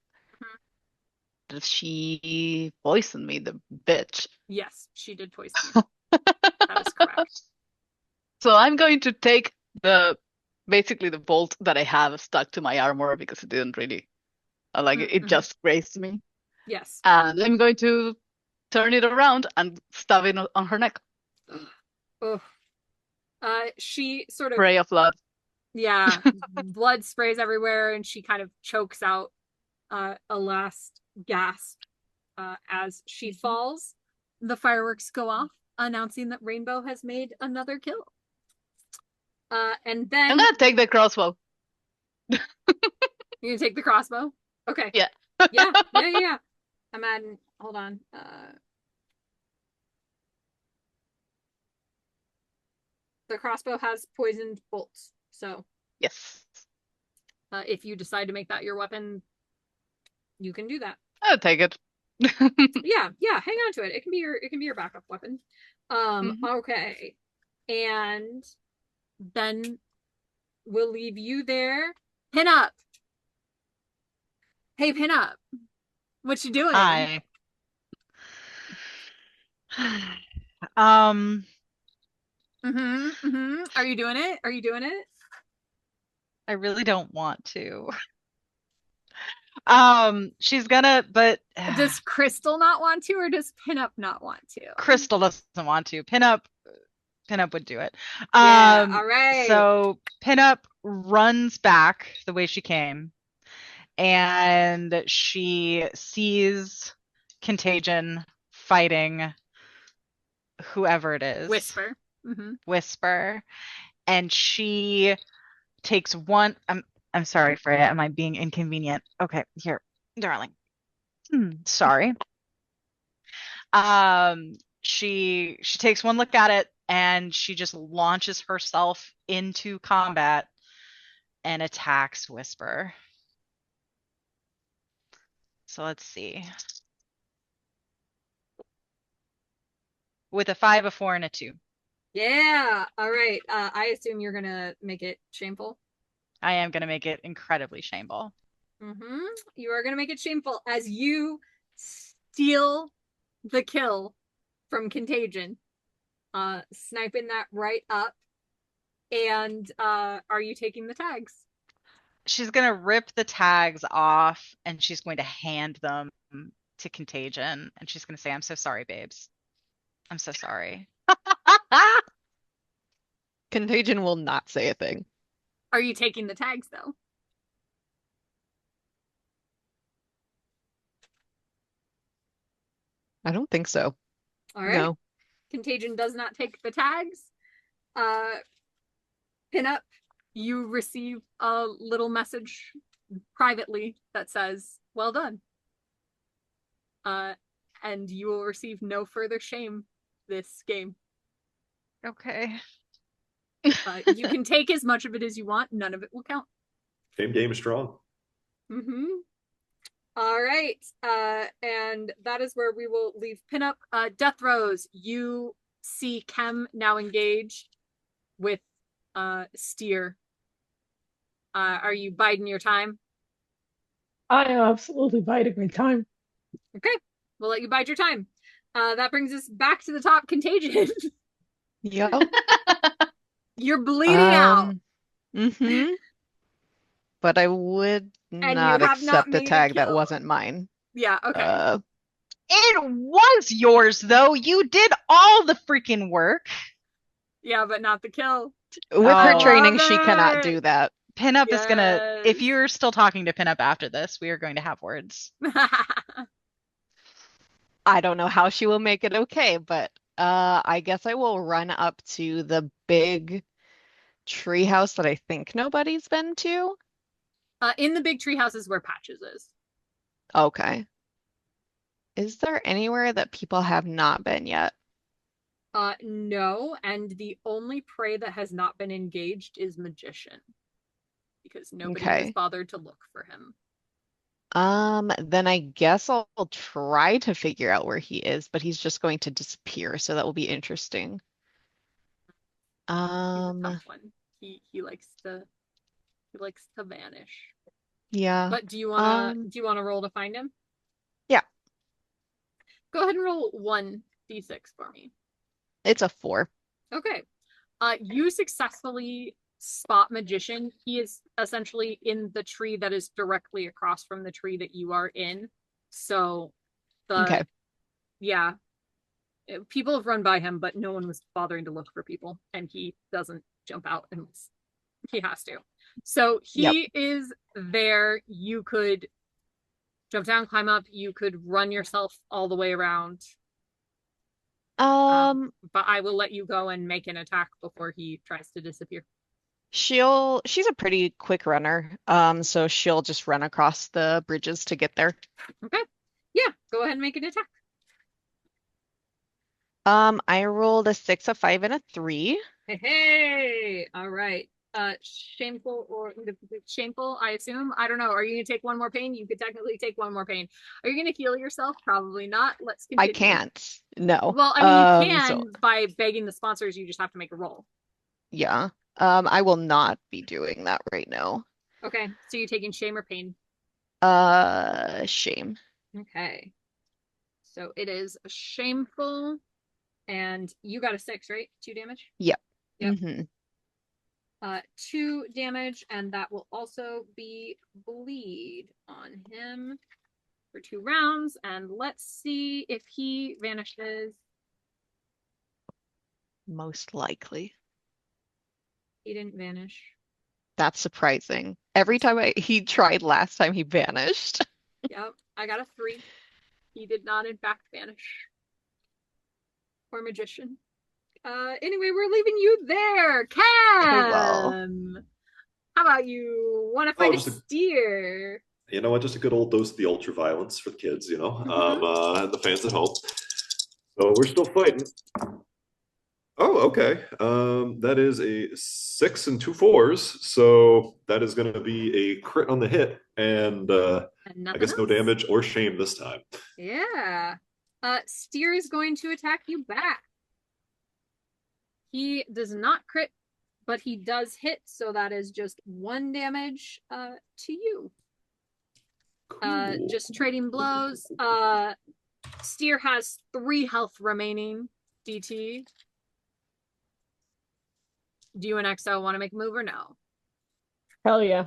Speaker 4: That she poisoned me, the bitch.
Speaker 1: Yes, she did poison you. That is correct.
Speaker 4: So I'm going to take basically the bolt that I have stuck to my armor because it didn't really it just grazed me.
Speaker 1: Yes.
Speaker 4: And I'm going to turn it around and stab it on her neck.
Speaker 1: Oh. She sort of
Speaker 4: spray of blood.
Speaker 1: Yeah, blood sprays everywhere, and she kind of chokes out a last gasp as she falls. The fireworks go off, announcing that Rainbow has made another kill. And
Speaker 4: I'm
Speaker 1: then
Speaker 4: gonna take the crossbow.
Speaker 1: you're gonna take the crossbow? Okay.
Speaker 4: Yeah.
Speaker 1: Yeah. I'm adding, hold on. The crossbow has poisoned bolts. So
Speaker 4: Yes.
Speaker 1: if you decide to make that your weapon, you can do that.
Speaker 4: I'll take it.
Speaker 1: Yeah, hang on to it. It can be your backup weapon. Okay. And then we'll leave you there. PinUp. Hey, PinUp. What you doing?
Speaker 7: Hi. Um,
Speaker 1: Are you doing it? Are you doing it?
Speaker 7: I really don't want to. She's gonna, but
Speaker 1: Does Crystal not want to, or does PinUp not want to?
Speaker 7: Crystal doesn't want to. Pinup would do it.
Speaker 1: Yeah, all right.
Speaker 7: So Pinup runs back the way she came, and she sees Contagion fighting whoever it is.
Speaker 1: Whisper.
Speaker 7: Whisper. And she takes one. I'm sorry, Freya. Am I being inconvenient? Okay, here, darling. Sorry. She takes one look at it and she just launches herself into combat and attacks Whisper. So let's see. With a 5, a 4, and a 2.
Speaker 1: Yeah. All right. I assume you're gonna make it shameful.
Speaker 7: I am gonna make it incredibly shameful.
Speaker 1: You are gonna make it shameful as you steal the kill from Contagion, sniping that right up. And are you taking the tags?
Speaker 7: She's gonna rip the tags off and she's going to hand them to Contagion, and she's gonna say, "I'm so sorry, babes. I'm so sorry."
Speaker 2: Contagion will not say a thing.
Speaker 1: Are you taking the tags though?
Speaker 2: I don't think so.
Speaker 1: All right.
Speaker 2: No.
Speaker 1: Contagion does not take the tags. PinUp, you receive a little message privately that says, "Well done." And you will receive no further shame this game.
Speaker 7: Okay.
Speaker 1: You can take as much of it as you want. None of it will count.
Speaker 3: Game is strong.
Speaker 1: All right. And that is where we will leave PinUp. Death Rose, you see Chem now engaged with Steer. Are you biding your time?
Speaker 6: I am absolutely biding my time.
Speaker 1: Okay. We'll let you bide your time. That brings us back to the top. Contagion.
Speaker 2: Yep.
Speaker 1: You're bleeding out.
Speaker 2: But I would not accept a tag that wasn't mine.
Speaker 1: Yeah, okay.
Speaker 7: It was yours, though. You did all the freaking work.
Speaker 1: Yeah, but not the kill.
Speaker 2: With her training, she cannot do that.
Speaker 7: PinUp is gonna, if you're still talking to PinUp after this, we are going to have words.
Speaker 2: I don't know how she will make it okay, but I guess I will run up to the big treehouse that I think nobody's been to.
Speaker 1: In the big treehouse is where Patches is.
Speaker 2: Okay. Is there anywhere that people have not been yet?
Speaker 1: No, and the only prey that has not been engaged is Magician. Because nobody has bothered to look for him.
Speaker 2: Then I guess I'll try to figure out where he is, but he's just going to disappear, so that will be interesting.
Speaker 1: He's a tough one. He likes to vanish.
Speaker 2: Yeah.
Speaker 1: But do you wanna roll to find him?
Speaker 2: Yeah.
Speaker 1: Go ahead and roll 1d6 for me.
Speaker 2: It's a 4.
Speaker 1: Okay. You successfully spot Magician. He is essentially in the tree that is directly across from the tree that you are in. So yeah. People have run by him, but no one was bothering to look for people, and he doesn't jump out unless he has to. So he is there. You could jump down, climb up. You could run yourself all the way around. But I will let you go and make an attack before he tries to disappear.
Speaker 2: She's a pretty quick runner. So she'll just run across the bridges to get there.
Speaker 1: Okay. Yeah, go ahead and make an attack.
Speaker 2: I rolled a 6, a 5, and a 3.
Speaker 1: Hey, all right. Shameful or shameful, I assume. I don't know. Are you gonna take one more pain? You could technically take one more pain. Are you gonna heal yourself? Probably not. Let's
Speaker 2: I
Speaker 1: continue.
Speaker 2: can't. No.
Speaker 1: Well, I mean, you can
Speaker 2: So
Speaker 1: by begging the sponsors. You just have to make a roll.
Speaker 2: yeah. I will not be doing that right now.
Speaker 1: Okay. So you're taking shame or pain?
Speaker 2: Shame.
Speaker 1: Okay. So it is shameful, and you got a 6, right? 2 damage.
Speaker 2: Yep.
Speaker 1: Yep.
Speaker 2: Mm-hmm.
Speaker 1: 2 damage, and that will also be bleed on him for 2 rounds. And let's see if he vanishes.
Speaker 2: Most likely.
Speaker 1: He didn't vanish.
Speaker 2: That's surprising. Every time he tried last time, he vanished.
Speaker 1: Yep, I got a 3. He did not, in fact, vanish. Poor magician. Anyway, we're leaving you there, Cam. How about you want to fight a steer?
Speaker 3: You know what? Just a good old dose of the ultra violence for the kids, you know, the fans at home. So we're still fighting. Oh, okay. That is a 6 and 2 4s. So that is going to be a crit on the hit, and I guess no damage or shame this time.
Speaker 1: Yeah. Steer is going to attack you back. He does not crit, but he does hit, so that is just 1 damage to you.
Speaker 3: Cool.
Speaker 1: Just trading blows. Steer has 3 health remaining. DT. Do you and XO want to make a move or no?
Speaker 6: Hell yeah.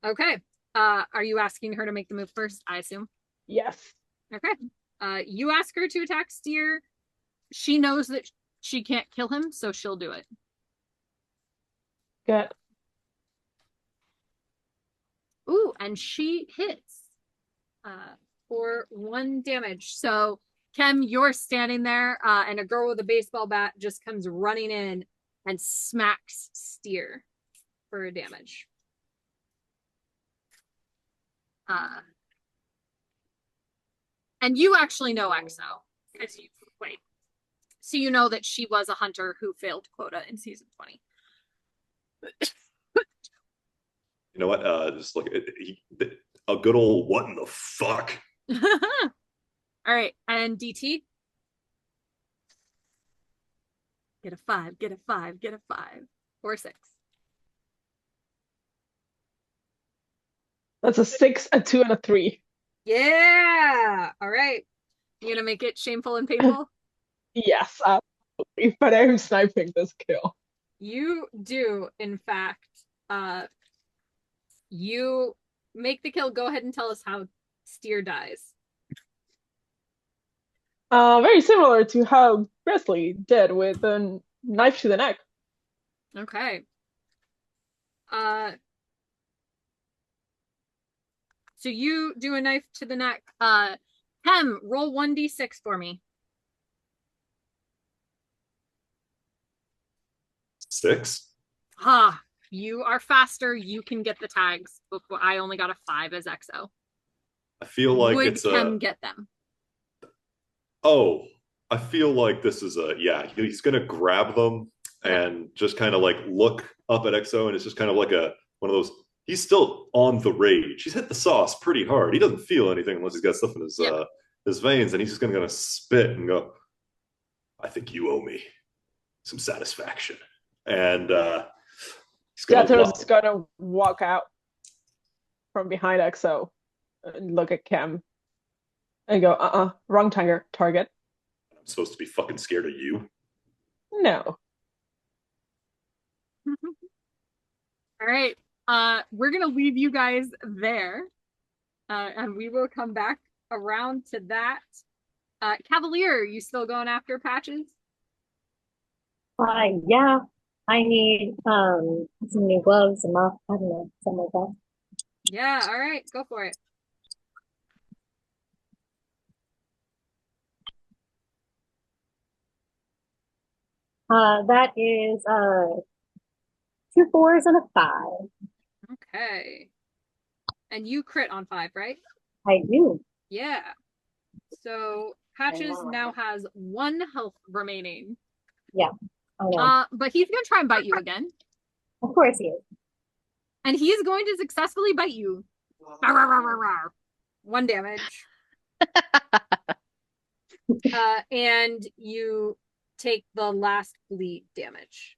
Speaker 1: Okay. Are you asking her to make the move first? I assume.
Speaker 6: Yes.
Speaker 1: Okay. You ask her to attack Steer. She knows that she can't kill him, so she'll do it.
Speaker 6: Good.
Speaker 1: Ooh, and she hits for 1 damage. So, Chem, you're standing there, and a girl with a baseball bat just comes running in and smacks Steer for a damage. And you actually know XO, because you played. So you know that she was a hunter who failed quota in season 20.
Speaker 3: You know what? Just look at a good old what in the fuck.
Speaker 1: All right, and DT. Get a 5, get a 5, get a 5. Or 6.
Speaker 6: That's a 6, a 2, and a 3.
Speaker 1: Yeah. All right. You gonna make it shameful and painful?
Speaker 6: Yes, absolutely. But I'm sniping this kill.
Speaker 1: You do, in fact. You make the kill. Go ahead and tell us how Steer dies.
Speaker 6: Very similar to how Presley did with a knife to the neck.
Speaker 1: Okay. So you do a knife to the neck. Hem, roll 1d6 for me.
Speaker 3: 6.
Speaker 1: Ah, you are faster. You can get the tags. Before I only got a 5 as XO.
Speaker 3: I feel like
Speaker 1: Would
Speaker 3: it's
Speaker 1: Chem get them?
Speaker 3: Oh, I feel like this is he's gonna grab them and just kind of like look up at XO, and it's just kind of like one of those. He's still on the rage. He's hit the sauce pretty hard. He doesn't feel anything unless he's got stuff in his veins, and he's just gonna spit and go, I think you owe me some satisfaction. And he's
Speaker 6: gonna walk out from behind XO and look at Chem and go, wrong target.
Speaker 3: I'm supposed to be fucking scared of you?
Speaker 6: No.
Speaker 1: All right. We're gonna leave you guys there. And we will come back around to that. Cavalier, you still going after Patches?
Speaker 5: Yeah. I need some new gloves, a muff, I don't know, something like that.
Speaker 1: Yeah, all right, go for it.
Speaker 5: That is 2 4s and a 5.
Speaker 1: Okay. And you crit on 5, right?
Speaker 5: I do.
Speaker 1: Yeah. So Patches now has 1 health remaining.
Speaker 5: Yeah. I know.
Speaker 1: But he's gonna try and bite you again.
Speaker 5: Of course he is.
Speaker 1: And he is going to successfully bite you. 1 damage. And you take the last bleed damage.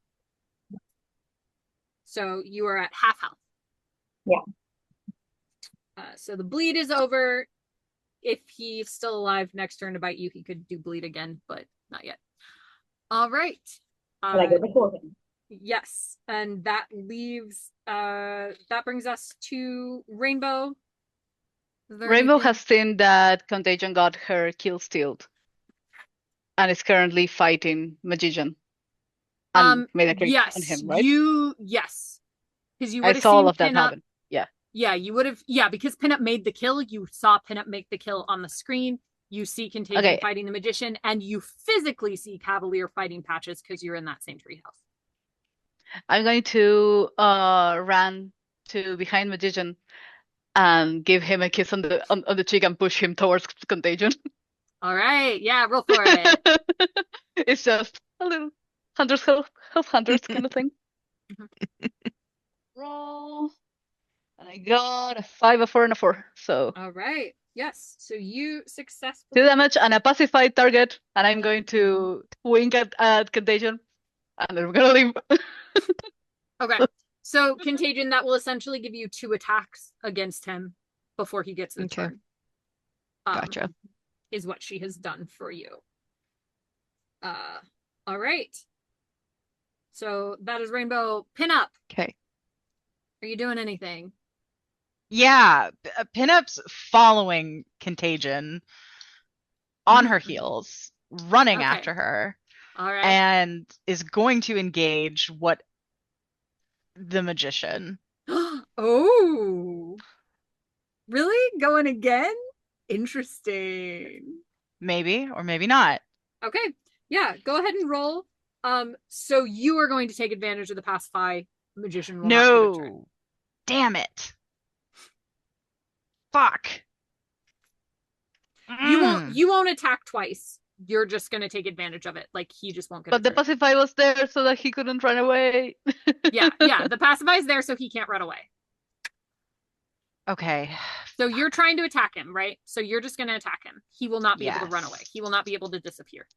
Speaker 1: So you are at half health.
Speaker 5: Yeah.
Speaker 1: So the bleed is over. If he's still alive next turn to bite you, he could do bleed again, but not yet. All right.
Speaker 5: But I go before him.
Speaker 1: Yes. And that leaves, that brings us to Rainbow.
Speaker 4: Rainbow has seen that Contagion got her kill stealed and is currently fighting Magician. And made a crit
Speaker 1: yes,
Speaker 4: on him, right?
Speaker 1: Yes. Because you
Speaker 4: I
Speaker 1: would have
Speaker 4: saw
Speaker 1: seen
Speaker 4: all of that
Speaker 1: PinUp.
Speaker 4: happen. Yeah.
Speaker 1: Yeah, you would have. Yeah, because PinUp made the kill. You saw PinUp make the kill on the screen. You see Contagion fighting the Magician, and you physically see Cavalier fighting Patches because you're in that same treehouse.
Speaker 4: I'm going to run to behind Magician and give him a kiss on the cheek and push him towards Contagion.
Speaker 1: All right, yeah, roll for it.
Speaker 4: It's just a little health hundreds kind of thing. Roll. And I got a 5, a 4, and a 4. So
Speaker 1: all right, yes. So you successfully
Speaker 4: 2 damage and a pacified target, and I'm going to wink at Contagion, and then we're gonna leave.
Speaker 1: Okay. So Contagion, that will essentially give you 2 attacks against him before he gets the turn.
Speaker 2: Gotcha.
Speaker 1: Is what she has done for you. All right. So that is Rainbow. PinUp.
Speaker 2: Okay.
Speaker 1: Are you doing anything?
Speaker 7: Yeah, PinUp's following Contagion on her heels, running after her.
Speaker 1: All right.
Speaker 7: And is going to engage the Magician.
Speaker 1: Oh. Really? Going again? Interesting.
Speaker 7: Maybe or maybe not.
Speaker 1: Okay. Yeah, go ahead and roll. So you are going to take advantage of the pacify. Magician will not get a turn.
Speaker 7: No. Damn it. Fuck.
Speaker 1: You won't attack twice. You're just gonna take advantage of it. Like he just won't get
Speaker 4: But the pacify was there so that he couldn't run away.
Speaker 1: yeah. The pacify is there so he can't run away.
Speaker 7: Okay.
Speaker 1: So you're trying to attack him, right? So you're just gonna attack him. He will not be able to run away. He will not be able to disappear.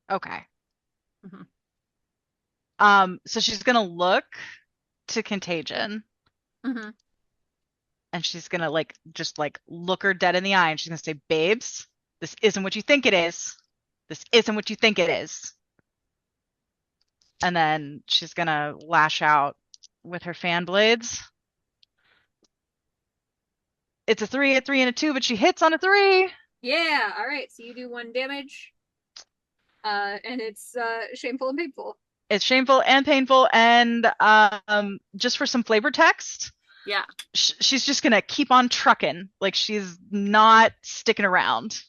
Speaker 7: Okay.
Speaker 1: Mm-hmm.
Speaker 7: So she's gonna look to Contagion.
Speaker 1: Mm-hmm.
Speaker 7: And she's gonna just look her dead in the eye and she's gonna say, "Babes, this isn't what you think it is. This isn't what you think it is." And then she's gonna lash out with her fan blades. It's a 3, a 3, and a 2, but she hits on a 3.
Speaker 1: Yeah, all right. So you do 1 damage. And it's shameful and painful.
Speaker 7: It's shameful and painful, and just for some flavor text.
Speaker 1: Yeah.
Speaker 7: She's just gonna keep on trucking. Like she's not sticking around.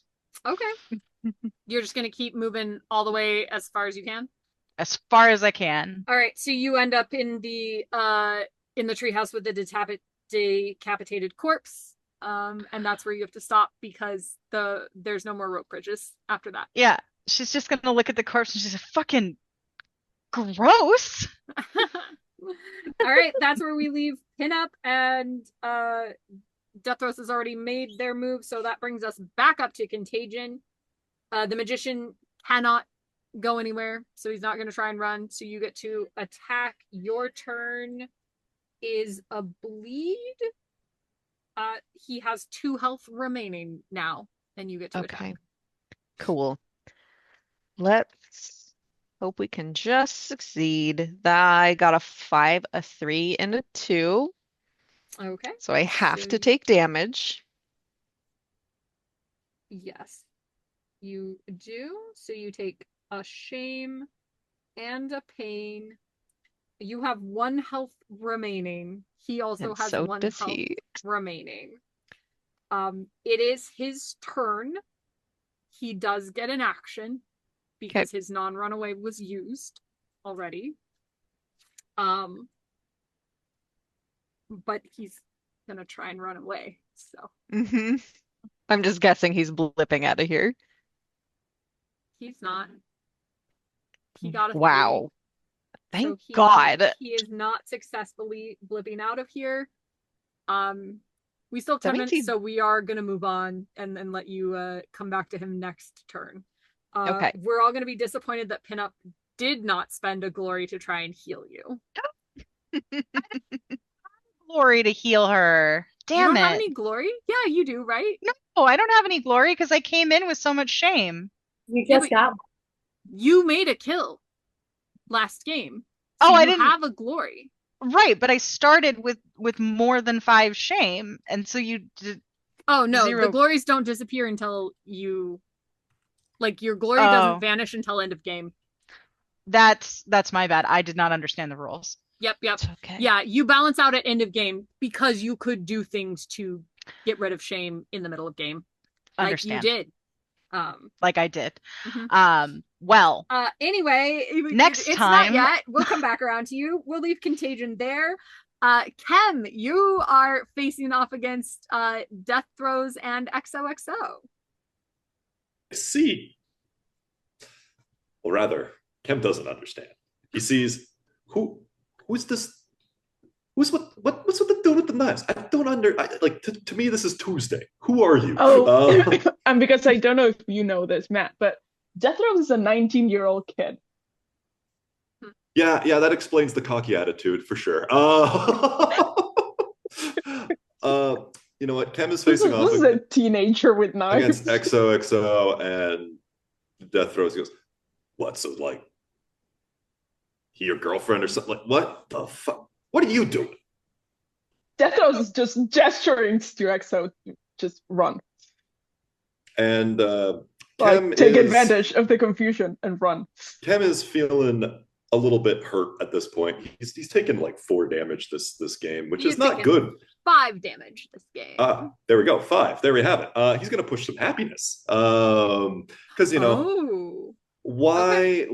Speaker 1: Okay. You're just gonna keep moving all the way as far as you can?
Speaker 7: As far as I can.
Speaker 1: All right, so you end up in the treehouse with the decapitated corpse. And that's where you have to stop because there's no more rope bridges after that.
Speaker 7: Yeah. She's just gonna look at the corpse and she's like, fucking gross.
Speaker 1: All right, that's where we leave PinUp, and Deathros has already made their move, so that brings us back up to Contagion. The Magician cannot go anywhere, so he's not going to try and run, so you get to attack. Your turn is a bleed. He has 2 health remaining now, and you get to attack.
Speaker 2: Cool. Let's hope we can just succeed. I got a 5, a 3, and a 2.
Speaker 1: Okay.
Speaker 2: So I have to take damage.
Speaker 1: Yes, you do. So you take a shame and a pain. You have 1 health remaining. He also has 1 health remaining. It is his turn. He does get an action because his non-runaway was used already. But he's gonna try and run away. So
Speaker 2: I'm just guessing he's blipping out of here.
Speaker 1: he's not. He got a 3.
Speaker 2: Wow. Thank
Speaker 1: So
Speaker 2: God.
Speaker 1: he is not successfully blipping out of here. We still have 10 minutes,
Speaker 2: 17.
Speaker 1: so we are gonna move on and let you come back to him next turn.
Speaker 2: Okay.
Speaker 1: We're all gonna be disappointed that PinUp did not spend a glory to try and heal you.
Speaker 7: Glory to heal her.
Speaker 1: You
Speaker 7: Damn
Speaker 1: don't have
Speaker 7: it.
Speaker 1: any glory? Yeah, you do, right?
Speaker 7: No, I don't have any glory because I came in with so much shame.
Speaker 5: You
Speaker 1: Yeah,
Speaker 5: just
Speaker 1: but
Speaker 5: got
Speaker 1: you made a kill last game.
Speaker 7: Oh,
Speaker 1: So
Speaker 7: I
Speaker 1: you
Speaker 7: didn't.
Speaker 1: have a glory.
Speaker 7: Right, but I started with more than 5 shame, and so you did.
Speaker 1: Oh no, the
Speaker 7: 0.
Speaker 1: glories don't disappear until you like your glory
Speaker 7: Oh.
Speaker 1: doesn't vanish until end of game.
Speaker 7: That's my bad. I did not understand the rules.
Speaker 1: Yep.
Speaker 2: It's okay.
Speaker 1: Yeah, you balance out at end of game because you could do things to get rid of shame in the middle of game.
Speaker 7: Understand.
Speaker 1: Like you did.
Speaker 7: Like I did.
Speaker 1: Mhm.
Speaker 7: Well,
Speaker 1: Anyway,
Speaker 7: next
Speaker 1: it's
Speaker 7: time.
Speaker 1: not yet. We'll come back around to you. We'll leave Contagion there. Chem, you are facing off against Death Throes and XOXO.
Speaker 3: I see. Well, rather, Chem doesn't understand. He sees who's this? What's with the dude with the knives? I don't to me this is Tuesday. Who are you?
Speaker 6: Oh, and because I don't know if you know this, Matt, but Jethro is a 19-year-old kid.
Speaker 3: Yeah, that explains the cocky attitude for sure. You know what? Chem is facing off
Speaker 6: This is a teenager with knives.
Speaker 3: against XOXO and Death Throes. He goes, what? So like, he your girlfriend or something? Like, what the fuck? What are you doing?
Speaker 6: Death Throes is just gesturing to XO to just run.
Speaker 3: And
Speaker 6: Like, take advantage of the confusion and run.
Speaker 3: Chem is feeling a little bit hurt at this point. He's taken like 4 damage this game, which
Speaker 1: He's
Speaker 3: is not
Speaker 1: taken
Speaker 3: good.
Speaker 1: 5 damage this game.
Speaker 3: There we go. 5. There we have it. He's gonna push some happiness. Because why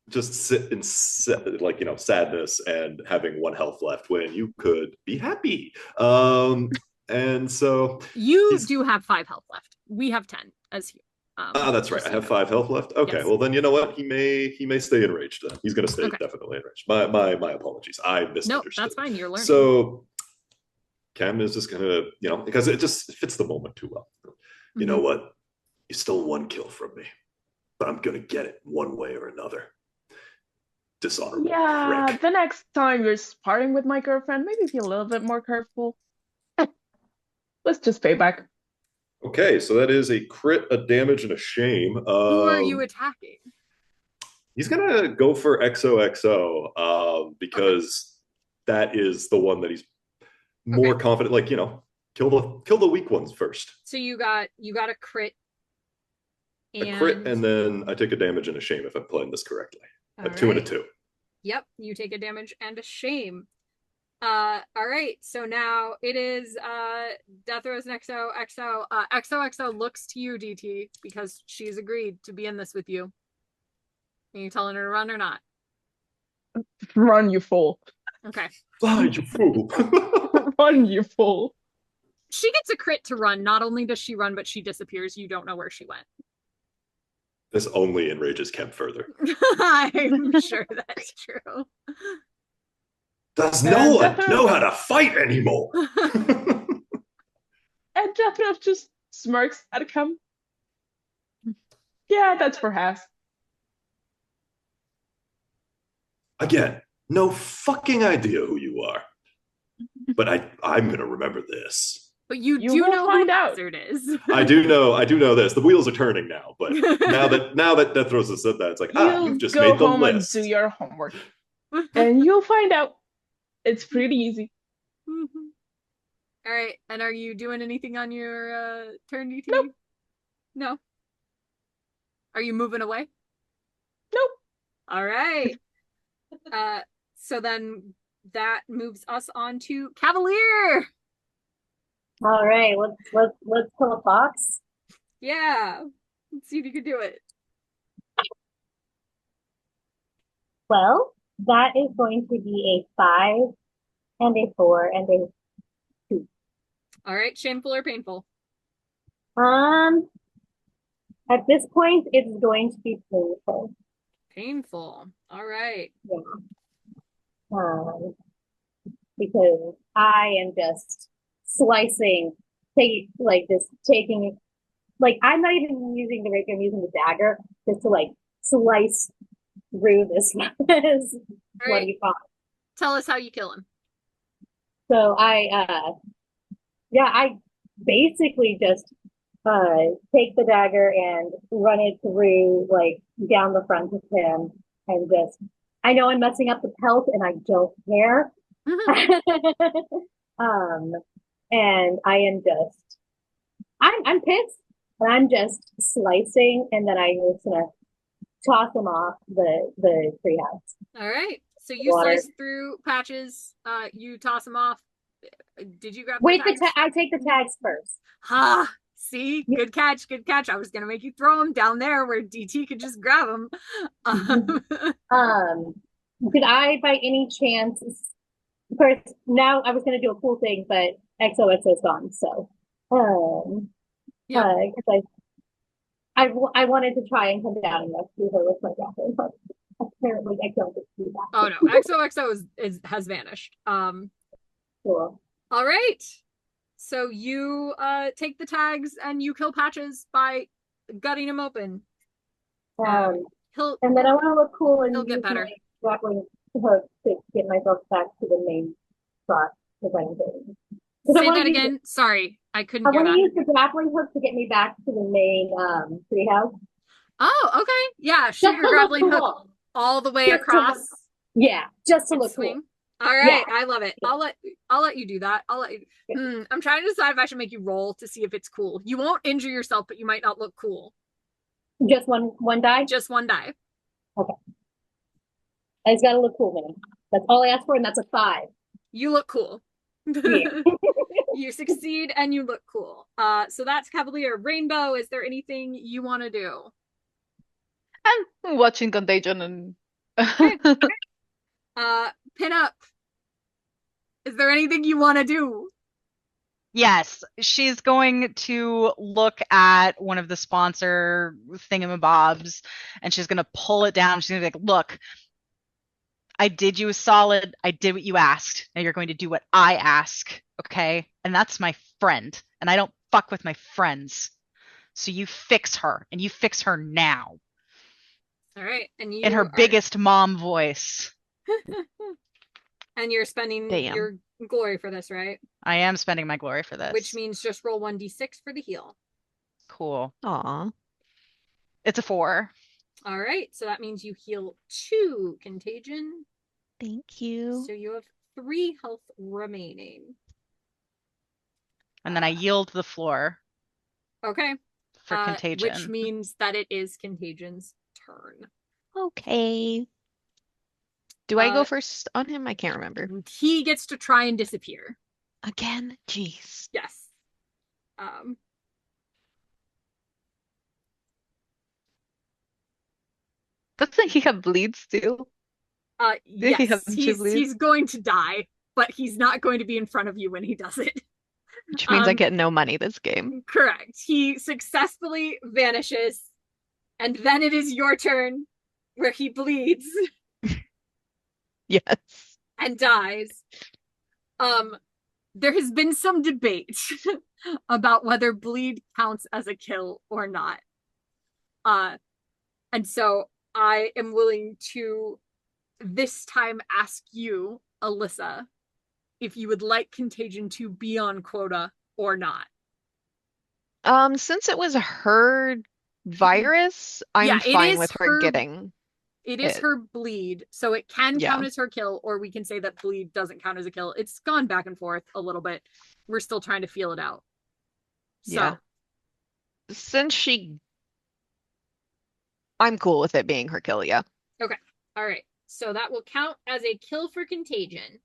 Speaker 3: just sit in sadness and having 1 health left when you could be happy. And so
Speaker 1: you do have 5 health left. We have 10 as you.
Speaker 3: That's right. I have 5 health left. Okay,
Speaker 1: yes.
Speaker 3: Well then you know what? He may stay enraged. He's going to stay definitely enraged. My apologies. I misunderstood.
Speaker 1: No, that's fine. You're learning.
Speaker 3: So Chem is just going to because it just fits the moment too well. You know what? You stole 1 kill from me, but I'm going to get it one way or another. Dishonorable.
Speaker 6: Yeah,
Speaker 3: prick.
Speaker 6: the next time you're sparring with my girlfriend, maybe be a little bit more careful. Let's just pay back.
Speaker 3: Okay, so that is a crit, a damage, and a shame.
Speaker 1: Who are you attacking?
Speaker 3: He's gonna go for XOXO because that is the one that he's more confident. Like kill the weak ones first.
Speaker 1: So you got a crit.
Speaker 3: A crit, and then I take a damage and a shame if I'm playing this correctly. A 2 and a 2.
Speaker 1: Yep, you take a damage and a shame. All right, so now it is Death Rose and XOXO. XOXO looks to you, DT, because she's agreed to be in this with you. Are you telling her to run or not?
Speaker 6: Run, you fool.
Speaker 1: Okay.
Speaker 3: Fly, you fool.
Speaker 6: Run, you fool.
Speaker 1: She gets a crit to run. Not only does she run, but she disappears. You don't know where she went.
Speaker 3: This only enrages Chem further.
Speaker 1: I'm sure that's true.
Speaker 3: Does no one know how to fight anymore?
Speaker 6: And Jethro just smirks at Chem. Yeah, that's for Haas.
Speaker 3: Again, no fucking idea who you are. But I'm gonna remember this.
Speaker 1: But you do
Speaker 6: will
Speaker 1: know
Speaker 6: find
Speaker 1: who
Speaker 6: out.
Speaker 1: Hazard is.
Speaker 3: I do know this. The wheels are turning now, but now that Death Rose has said that, it's like, you've just made the
Speaker 6: go home
Speaker 3: list.
Speaker 6: and do your homework. And you'll find out. It's pretty easy.
Speaker 1: All right, and are you doing anything on your turn, DT?
Speaker 6: Nope.
Speaker 1: No. Are you moving away?
Speaker 6: Nope.
Speaker 1: All right. So then that moves us on to Cavalier.
Speaker 5: all right. Let's pull a fox.
Speaker 1: Yeah. Let's see if you can do it.
Speaker 5: Well, that is going to be a 5 and a 4 and a 2.
Speaker 1: All right, shameful or painful?
Speaker 5: Um, at this point, it's going to be painful.
Speaker 1: Painful. All right.
Speaker 5: Yeah. Because I am just slicing, taking, like, I'm not even using the rapier, I'm using the dagger just to, like, slice through this bloody pot.
Speaker 1: Tell us how you kill him.
Speaker 5: So I basically just take the dagger and run it through, like, down the front of him, and just, I know I'm messing up the pelt and I don't care. And I am just, I'm pissed, and I'm just slicing, and then I'm just gonna toss him off the treehouse.
Speaker 1: All right. So you
Speaker 5: Water.
Speaker 1: slice through Patches. You toss him off. Did you grab
Speaker 5: Wait,
Speaker 1: the tags?
Speaker 5: I take the tags first.
Speaker 1: Ha! See, good catch, good catch. I was gonna make you throw him down there where DT could just grab him.
Speaker 5: Did I, by any chance, first, now I was gonna do a cool thing, but XOXO's gone, so
Speaker 1: Yeah.
Speaker 5: because I wanted to try and come down and rescue her with my grappling hook. Apparently, I don't get to do that.
Speaker 1: Oh no, XOXO has vanished.
Speaker 5: Cool.
Speaker 1: All right. So you take the tags and you kill Patches by gutting him open.
Speaker 5: And then I want to look cool and
Speaker 1: he'll get
Speaker 5: use
Speaker 1: better.
Speaker 5: my grappling hook to get myself back to the main spot because I'm doing.
Speaker 1: Say that again. Sorry, I couldn't hear
Speaker 5: I
Speaker 1: that.
Speaker 5: want to use the grappling hook to get me back to the main treehouse.
Speaker 1: Oh, okay. Yeah, shoot your grappling hook all the way across.
Speaker 5: Just to look
Speaker 1: swing.
Speaker 5: cool.
Speaker 1: All right, yeah. I love it. I'll let you do that. I'm trying to decide if I should make you roll to see if it's cool. You won't injure yourself, but you might not look cool.
Speaker 5: Just one die?
Speaker 1: Just one die.
Speaker 5: Okay. I just gotta look cool, man. That's all I asked for, and that's a 5.
Speaker 1: You look cool.
Speaker 5: Yeah.
Speaker 1: You succeed and you look cool. So that's Cavalier. Rainbow, is there anything you want to do?
Speaker 4: I'm watching Contagion and
Speaker 1: okay. PinUp, is there anything you want to do?
Speaker 7: Yes, she's going to look at one of the sponsor thingamabobs and she's going to pull it down. She's going to be like, look, I did you a solid. I did what you asked. Now you're going to do what I ask. Okay. And that's my friend. And I don't fuck with my friends. So you fix her, and you fix her now.
Speaker 1: All right. And you
Speaker 7: in her biggest mom voice.
Speaker 1: And you're spending your glory for this, right?
Speaker 7: I am spending my glory for this.
Speaker 1: Which means just roll 1d6 for the heal.
Speaker 7: Cool.
Speaker 2: Aw.
Speaker 7: It's a 4.
Speaker 1: All right. So that means you heal 2 contagion.
Speaker 2: Thank you.
Speaker 1: So you have 3 health remaining.
Speaker 7: And then I yield the floor.
Speaker 1: Okay.
Speaker 7: For contagion.
Speaker 1: Which means that it is contagion's turn.
Speaker 2: Okay. Do I go first on him? I can't remember.
Speaker 1: He gets to try and disappear.
Speaker 2: Again? Jeez.
Speaker 1: Yes.
Speaker 4: Doesn't he have bleeds too?
Speaker 1: Yes, he's going to die, but he's not going to be in front of you when he does it.
Speaker 2: Which means I get no money this game.
Speaker 1: Correct. He successfully vanishes, and then it is your turn where he bleeds.
Speaker 2: Yes.
Speaker 1: And dies. There has been some debate about whether bleed counts as a kill or not. And so I am willing to this time ask you, Alyssa, if you would like Contagion to be on quota or not.
Speaker 2: Since it was her virus, I'm fine with her getting
Speaker 1: it. Is her bleed, so it can count as her kill, or we can say that bleed doesn't count as a kill. It's gone back and forth a little bit. We're still trying to feel it out. So
Speaker 2: since I'm cool with it being her kill, yeah.
Speaker 1: Okay. All right. So that will count as a kill for Contagion.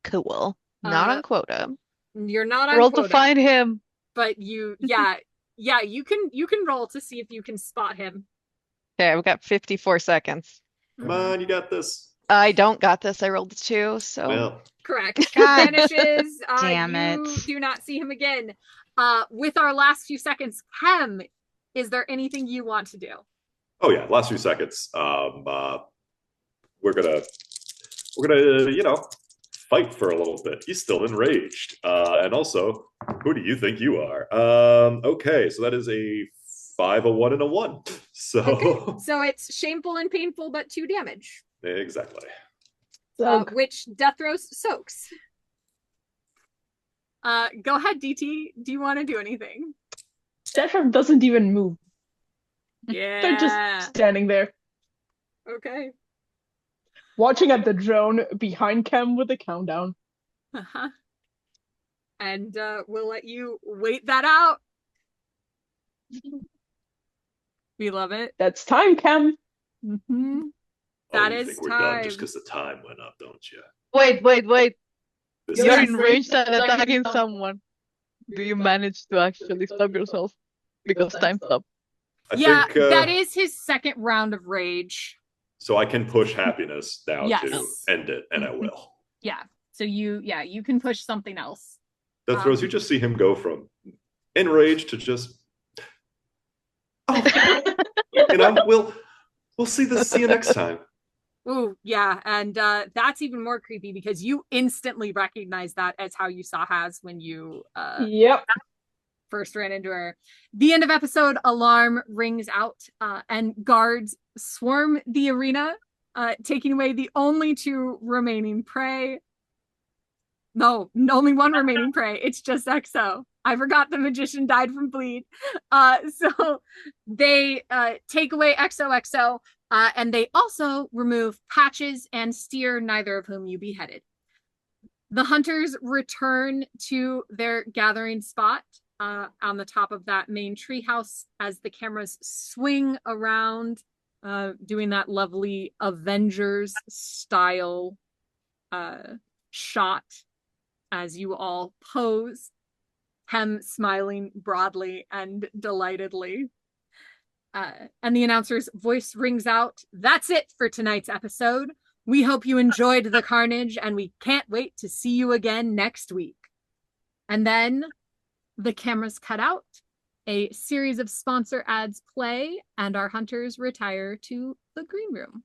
Speaker 2: Cool. Not on quota.
Speaker 1: You're not on
Speaker 4: roll
Speaker 1: quota.
Speaker 4: To find him.
Speaker 1: But you can roll to see if you can spot him.
Speaker 2: Okay, I've got 54 seconds.
Speaker 3: Come on, you got this.
Speaker 2: I don't got this. I rolled a 2, so
Speaker 3: Well,
Speaker 1: Correct.
Speaker 7: God
Speaker 1: Vanishes.
Speaker 7: damn
Speaker 1: You
Speaker 7: it.
Speaker 1: do not see him again. With our last few seconds, Chem, is there anything you want to do?
Speaker 3: oh yeah, last few seconds. We're gonna, fight for a little bit. He's still enraged. And also, who do you think you are? Okay, so that is a 5, a 1, and a 1. So
Speaker 1: Okay. So it's shameful and painful, but 2 damage.
Speaker 3: exactly.
Speaker 1: Which death throws soaks. Go ahead, DT. Do you want to do anything?
Speaker 6: Stefan doesn't even move.
Speaker 1: Yeah.
Speaker 6: They're just standing there,
Speaker 1: Okay.
Speaker 6: watching at the drone behind Chem with the countdown.
Speaker 1: Uh-huh. And we'll let you wait that out. We love it.
Speaker 6: That's time, Chem.
Speaker 1: Mm-hmm.
Speaker 3: Oh,
Speaker 1: That
Speaker 3: you
Speaker 1: is
Speaker 3: think we're done just
Speaker 1: time.
Speaker 3: because the time went up, don't you?
Speaker 4: Wait.
Speaker 3: This
Speaker 4: You're
Speaker 3: is-
Speaker 4: in range and attacking someone. Do you manage to actually stop yourself? Because time's up.
Speaker 3: I
Speaker 1: Yeah,
Speaker 3: think,
Speaker 1: that is his second round of rage.
Speaker 3: so I can push happiness now
Speaker 1: Yes.
Speaker 3: to end it, and I will.
Speaker 1: Yeah. So you can push something else.
Speaker 3: That throws, you just see him go from enraged to just, we'll see this. See you next time.
Speaker 1: Ooh, yeah, and that's even more creepy because you instantly recognize that as how you saw Haz when you
Speaker 6: Yep.
Speaker 1: first ran into her. The end of episode, alarm rings out, and guards swarm the arena, taking away the only 2 remaining prey. No, only 1 remaining prey. It's just XO. I forgot the magician died from bleed. So they take away XOXO, and they also remove Patches and Steer, neither of whom you beheaded. The hunters return to their gathering spot on the top of that main treehouse as the cameras swing around, doing that lovely Avengers style shot as you all pose, Hem smiling broadly and delightedly. And the announcer's voice rings out, "That's it for tonight's episode. We hope you enjoyed the carnage, and we can't wait to see you again next week." And then the cameras cut out, a series of sponsor ads play, and our hunters retire to the green room.